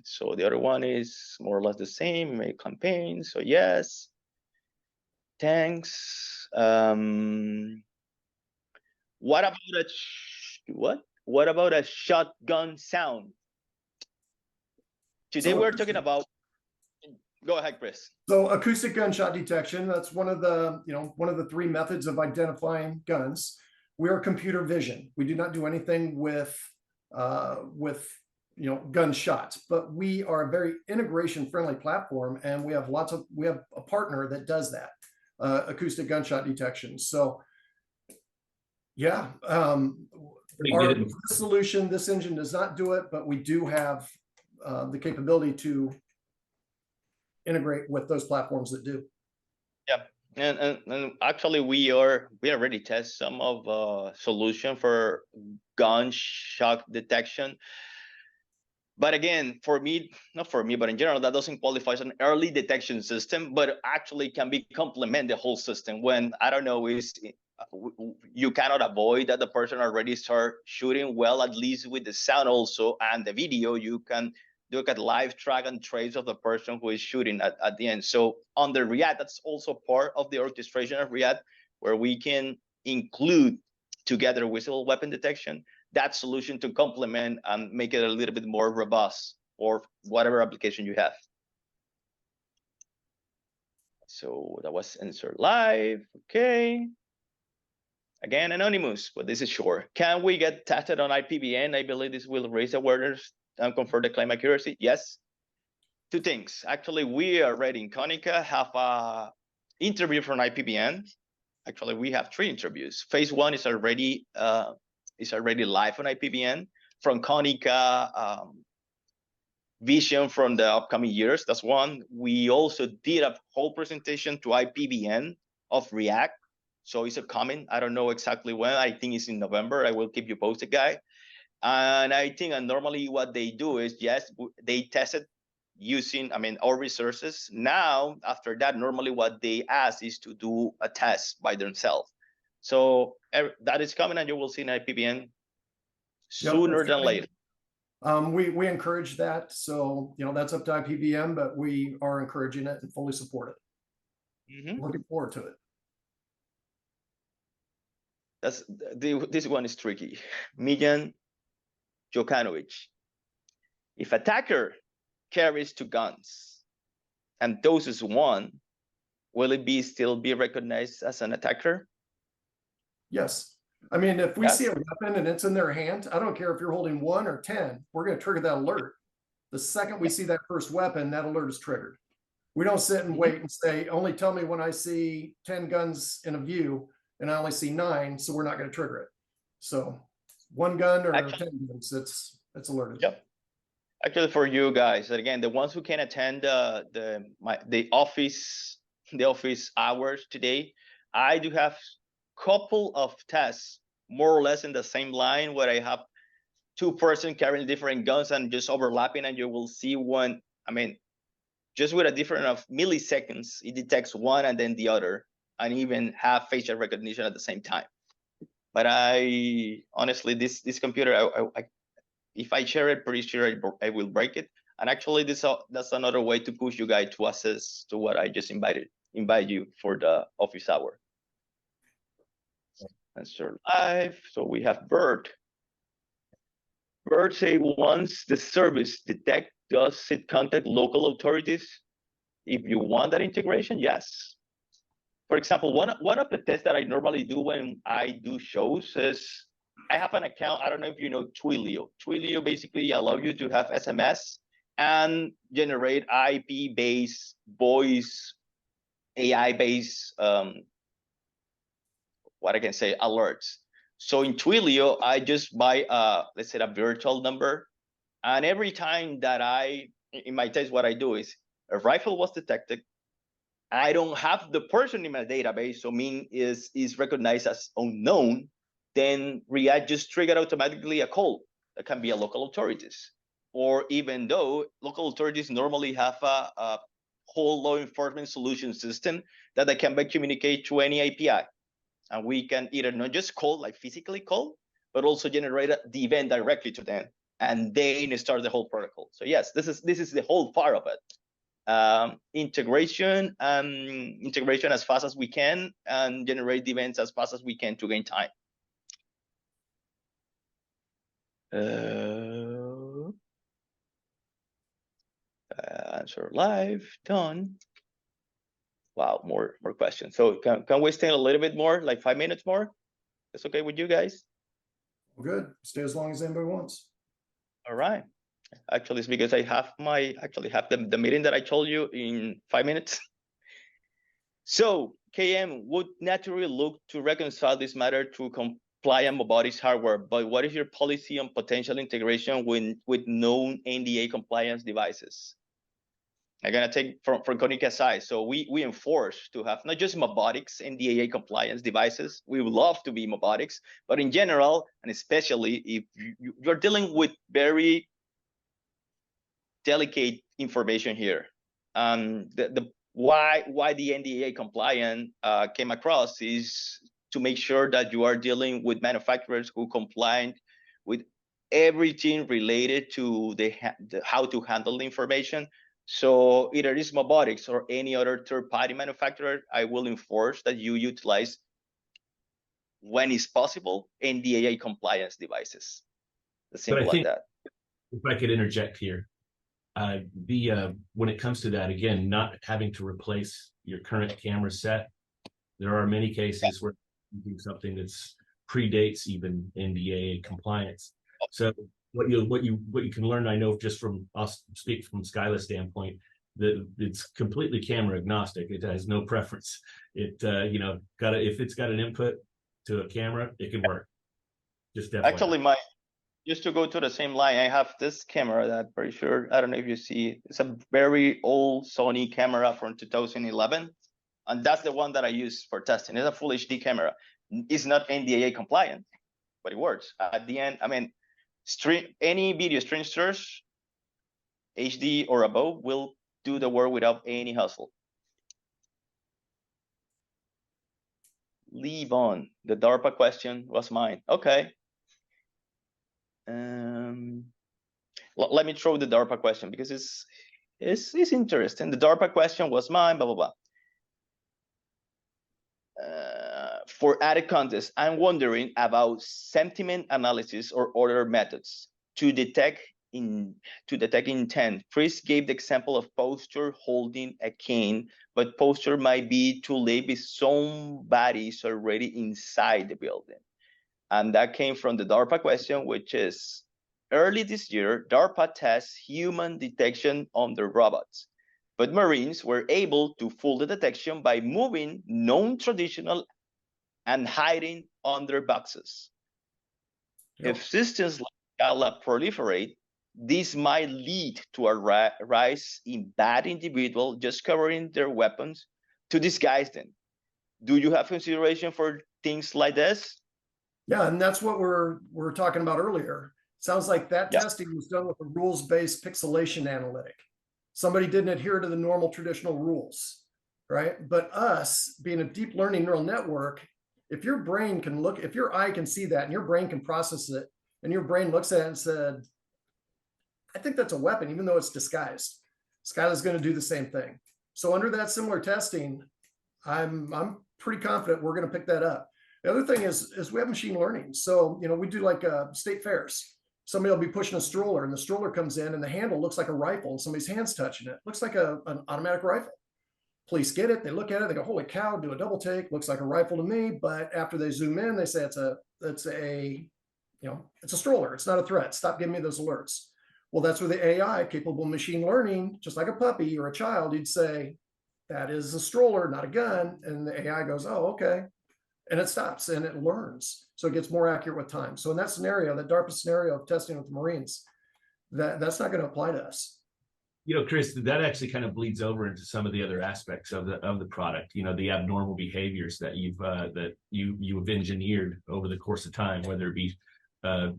So the other one is more or less the same, make campaigns. So yes, thanks. What about a what about a shotgun sound? Today So we're talking about. Go ahead, Chris. So acoustic gunshot detection, that's one of the, one of the three methods of identifying guns. We are computer vision. We do not do anything with gunshots, but we are a very integration friendly platform, and we have a partner that does that, acoustic gunshot detection. So yeah, our solution, this engine does not do it, but we do have the capability to integrate with those platforms that do. Yeah, and actually we already test some of solution for gunshot detection. But again, not for me, but in general, that doesn't qualify as an early detection system, but actually can be complement the whole system when, I don't know, you cannot avoid that the person already start shooting well, at least with the sound also, and the video, you can look at live track and trace of the person who is shooting at the end. So on the React, that's also part of the orchestration of React, where we can include together with weapon detection, that solution to complement and make it a little bit more robust for whatever application you have. So that was answered live. Okay. Again, anonymous, but this is short. Can we get tested on IPVN? I believe this will raise awareness and confirm the claim accuracy. Yes. Two things. Actually, we already in KONICA have a interview from IPVN. Actually, we have 3 interviews. Phase 1 is already live on IPVN from KONICA vision from the upcoming years. That's one. We also did a whole presentation to IPVN of React. So it's a coming. I don't know exactly when. I think it's in November. I will keep you posted, guy. And I think, and normally what they do is, yes, they test it using, our resources. Now, after that, normally what they ask is to do a test by themselves. So that is coming, and you will see in IPVN sooner than later. We encourage that. So, that's up to IPVM, but we are encouraging it and fully support it. Looking forward to it. This one is tricky. Miljan Jokanovic. If attacker carries 2 guns and doses 1, will it still be recognized as an attacker? Yes. If we see a weapon and it's in their hand, I don't care if you're holding 1 or 10, we're going to trigger that alert. The second we see that first weapon, that alert is triggered. We don't sit and wait and say, only tell me when I see 10 guns in a view and I only see 9, so we're not going to trigger it. So 1 gun or 10 guns, it's alerted. Yep. Actually, for you guys, again, the ones who can attend the office hours today, I do have couple of tests more or less in the same line where I have 2 persons carrying different guns and just overlapping, and you will see one. Just with a difference of milliseconds, it detects one and then the other, and even have facial recognition at the same time. But I honestly, this computer, if I share it, pretty sure I will break it. And actually, that's another way to push you guys to access to what I just invite you for the office hour. Answer live. So we have Bert. Bert say once the service detect, does it contact local authorities? if you want that integration, yes. For example, one of the tests that I normally do when I do shows is I have an account. I don't know if you know Twilio. Twilio basically allow you to have SMS and generate IP-based voice, AI-based, what I can say, alerts. So in Twilio, I just buy, let's say, a virtual number. And every time that in my test, what I do is a rifle was detected. I don't have the person in my database, so mean is recognized as unknown, then React just triggered automatically a call that can be a local authorities. Or even though local authorities normally have a whole law enforcement solution system that they can communicate to any API. And we can either not just call, like physically call, but also generate the event directly to them and then start the whole protocol. So yes, this is the whole part of it. Integration as fast as we can and generate the events as fast as we can to gain time. Answer live, done. Wow, more questions. So can we stay a little bit more, like 5 minutes more? That's okay with you guys? Good. Stay as long as anybody wants. All right. Actually, it's because I have the meeting that I told you in 5 minutes. So KM would naturally look to reconcile this matter through compliant robotics hardware, but what is your policy on potential integration with known NDA compliance devices? I'm gonna take from KONICA side. So we enforce to have not just robotics NDAA compliance devices. We would love to be robotics, but in general, and especially if you're dealing with very delicate information here. Why the NDAA compliant came across is to make sure that you are dealing with manufacturers who comply with everything related to the how to handle the information. So either it's robotics or any other third-party manufacturer, I will enforce that you utilize, when it's possible, NDAA compliance devices. As simple as that. If I could interject here, when it comes to that, again, not having to replace your current camera set, there are many cases where you do something that's predates even NDAA compliance. So what you can learn, I know, just from us speak from Scylla standpoint, that it's completely camera agnostic. It has no preference. It if it's got an input to a camera, it can work. Just definitely. Actually, just to go to the same line, I have this camera that I'm pretty sure, I don't know if you see, it's a very old Sony camera from 2011. And that's the one that I use for testing. It's a full HD camera. It's not NDAA compliant, but it works. At the end, I mean, any video stream source, HD or above, will do the work without any hassle. Leave on. The DARPA question was mine. Okay. Let me throw the DARPA question because it's interesting. The DARPA question was mine, blah, blah, blah. For added context, I'm wondering about sentiment analysis or other methods to detect intent. Chris gave the example of posture holding a cane, but posture might be too late if somebody's already inside the building. And that came from the DARPA question, which is, early this year, DARPA tests human detection on the robots, but Marines were able to fool the detection by moving non-traditional and hiding under boxes. Yep. If systems like Scylla proliferate, this might lead to a rise in bad individuals just covering their weapons to disguise them. Do you have consideration for things like this? Yeah, and that's what we're talking about earlier. Sounds like that testing was done with a rules-based pixelation analytic. Somebody didn't adhere to the normal traditional rules, right? But us being a deep learning neural network, if your brain can look, if your eye can see that and your brain can process it, and your brain looks at it and said, I think that's a weapon, even though it's disguised. Scylla's going to do the same thing. So under that similar testing, I'm pretty confident we're going to pick that up. The other thing is we have machine learning. So, we do like state fairs. Somebody will be pushing a stroller and the stroller comes in and the handle looks like a rifle and somebody's hand's touching it. Looks like an automatic rifle. Police get it, they look at it, they go, holy cow, do a double take, looks like a rifle to me. But after they zoom in, they say it's a stroller, it's not a threat. Stop giving me those alerts. Well, that's where the AI, capable of machine learning, just like a puppy or a child, you'd say, that is a stroller, not a gun. And the AI goes, oh, okay. And it stops and it learns. So it gets more accurate with time. So in that scenario, that DARPA scenario of testing with the Marines, that's not going to apply to us. You know, Chris, that actually kind of bleeds over into some of the other aspects of the product. You know, the abnormal behaviors that you've engineered over the course of time, whether it be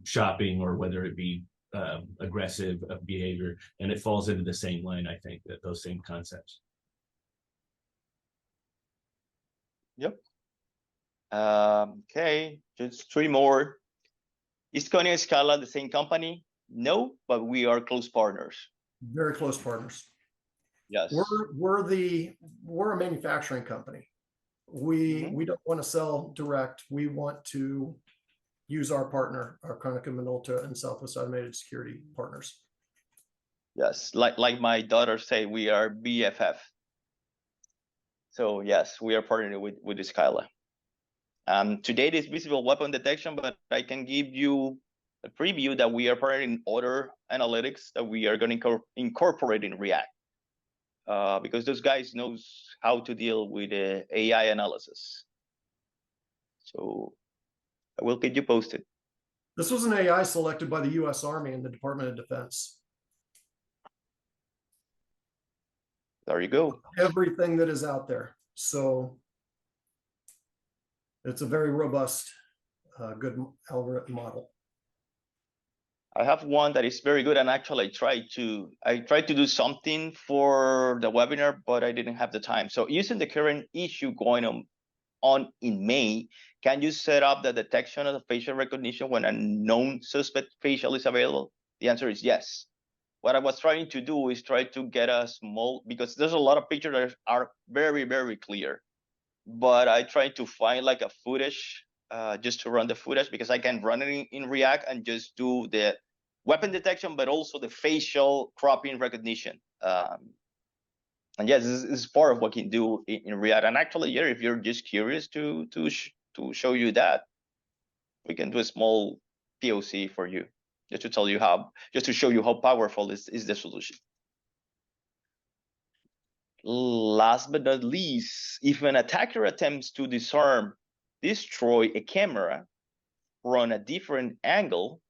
shopping or whether it be aggressive behavior, and it falls into the same line. I think that those same concepts. Yep. Okay, just 3 more. Is KONICA and Scylla the same company? No, but we are close partners. Very close partners. Yes. We're a manufacturing company. We don't want to sell direct. We want to use our partner, our KONICA Minolta and Southwest Automated Security partners. Yes, like my daughter say, we are BFF. So yes, we are partnering with the Scylla. Today it is visible weapon detection, but I can give you a preview that we are partnering in other analytics that we are going to incorporate in React. Because those guys knows how to deal with AI analysis. So I will keep you posted. This was an AI selected by the US Army and the Department of Defense. There you go. Everything that is out there. So it's a very robust, good algorithm model. I have one that is very good, and actually I tried to do something for the webinar, but I didn't have the time. So using the current issue going on in May, can you set up the detection of the facial recognition when a known suspect facial is available? The answer is yes. What I was trying to do is try to get a small, because there's a lot of pictures that are very, very clear, but I tried to find like a footage just to run the footage, because I can run it in React and just do the weapon detection, but also the facial cropping recognition. And yes, this is part of what you can do in React. And actually, yeah, if you're just curious to show you that, we can do a small POC for you, just to tell you just to show you how powerful is the solution. Last but not least, if an attacker attempts to destroy a camera from a different angle,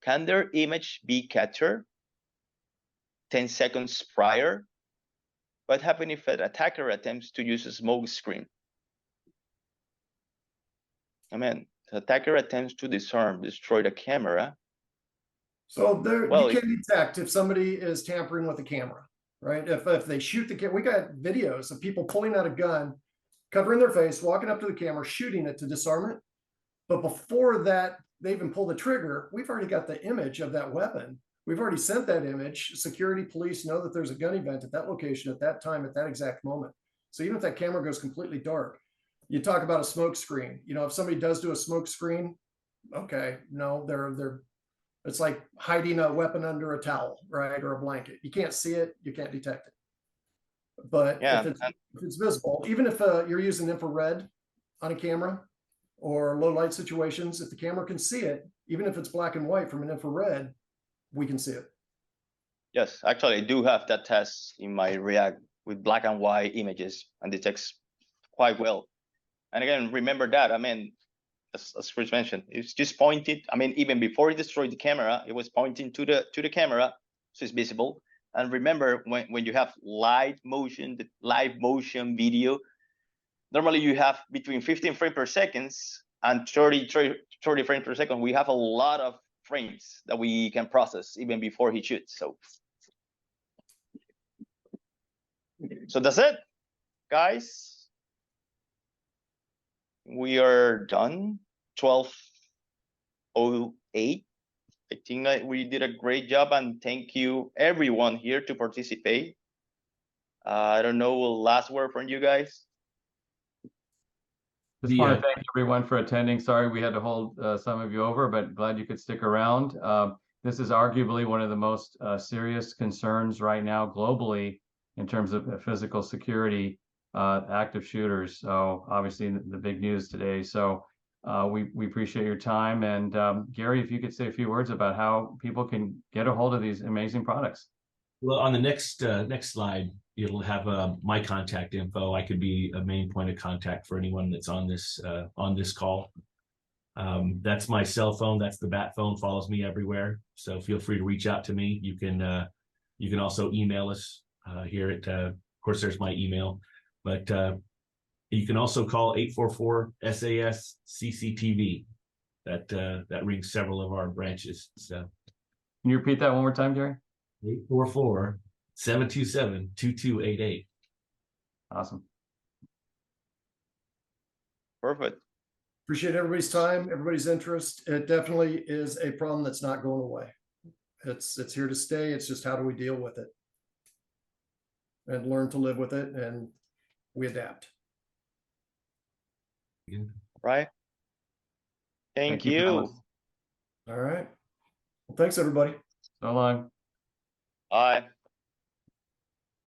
can their image be captured 10 seconds prior? What happens if an attacker attempts to use a smoke screen? I mean, the attacker attempts to destroy the camera. So you can detect if somebody is tampering with the camera, right? If they shoot the camera, we got videos of people pulling out a gun, covering their face, walking up to the camera, shooting it to disarm it. But before that, they even pull the trigger, we've already got the image of that weapon. We've already sent that image. Security police know that there's a gun event at that location at that time, at that exact moment. So even if that camera goes completely dark, you talk about a smoke screen. You know, if somebody does do a smoke screen, okay, no, it's like hiding a weapon under a towel, right, or a blanket. You can't see it, you can't detect it. But yeah, if it's visible, even if you're using infrared on a camera or low light situations, if the camera can see it, even if it's black and white from an infrared, we can see it. Yes, actually, I do have that test in my React with black and white images, and detects quite well. And again, remember that, I mean, as Chris mentioned, it's just pointed. I mean, even before it destroyed the camera, it was pointing to the camera, so it's visible. And remember, when you have live motion video, normally you have between 15 frames per second and 30 frames per second. We have a lot of frames that we can process even before he shoots. So that's it, guys. We are done. 12:08. I think that we did a great job, and thank you everyone here to participate. I don't know, last word from you guys. Just want to thank everyone for attending. Sorry we had to hold some of you over, but glad you could stick around. This is arguably one of the most serious concerns right now globally in terms of physical security, active shooters. So obviously the big news today. So we appreciate your time. And Gary, if you could say a few words about how people can get a hold of these amazing products. Well, on the next slide, it'll have my contact info. I could be a main point of contact for anyone that's on this call. That's my cell phone. That's the bat phone. Follows me everywhere. So feel free to reach out to me. You can also email us here at. Of course, there's my email, but you can also call 844 SAS CCTV. That rings several of our branches. So Can you repeat that one more time, Gary? 844-727-2288. Awesome. Perfect. Appreciate everybody's time, everybody's interest. It definitely is a problem that's not going away. It's here to stay. It's just how do we deal with it and learn to live with it, and we adapt. Right. Thank you. Dallas. All right. Well, thanks everybody. So long. Bye.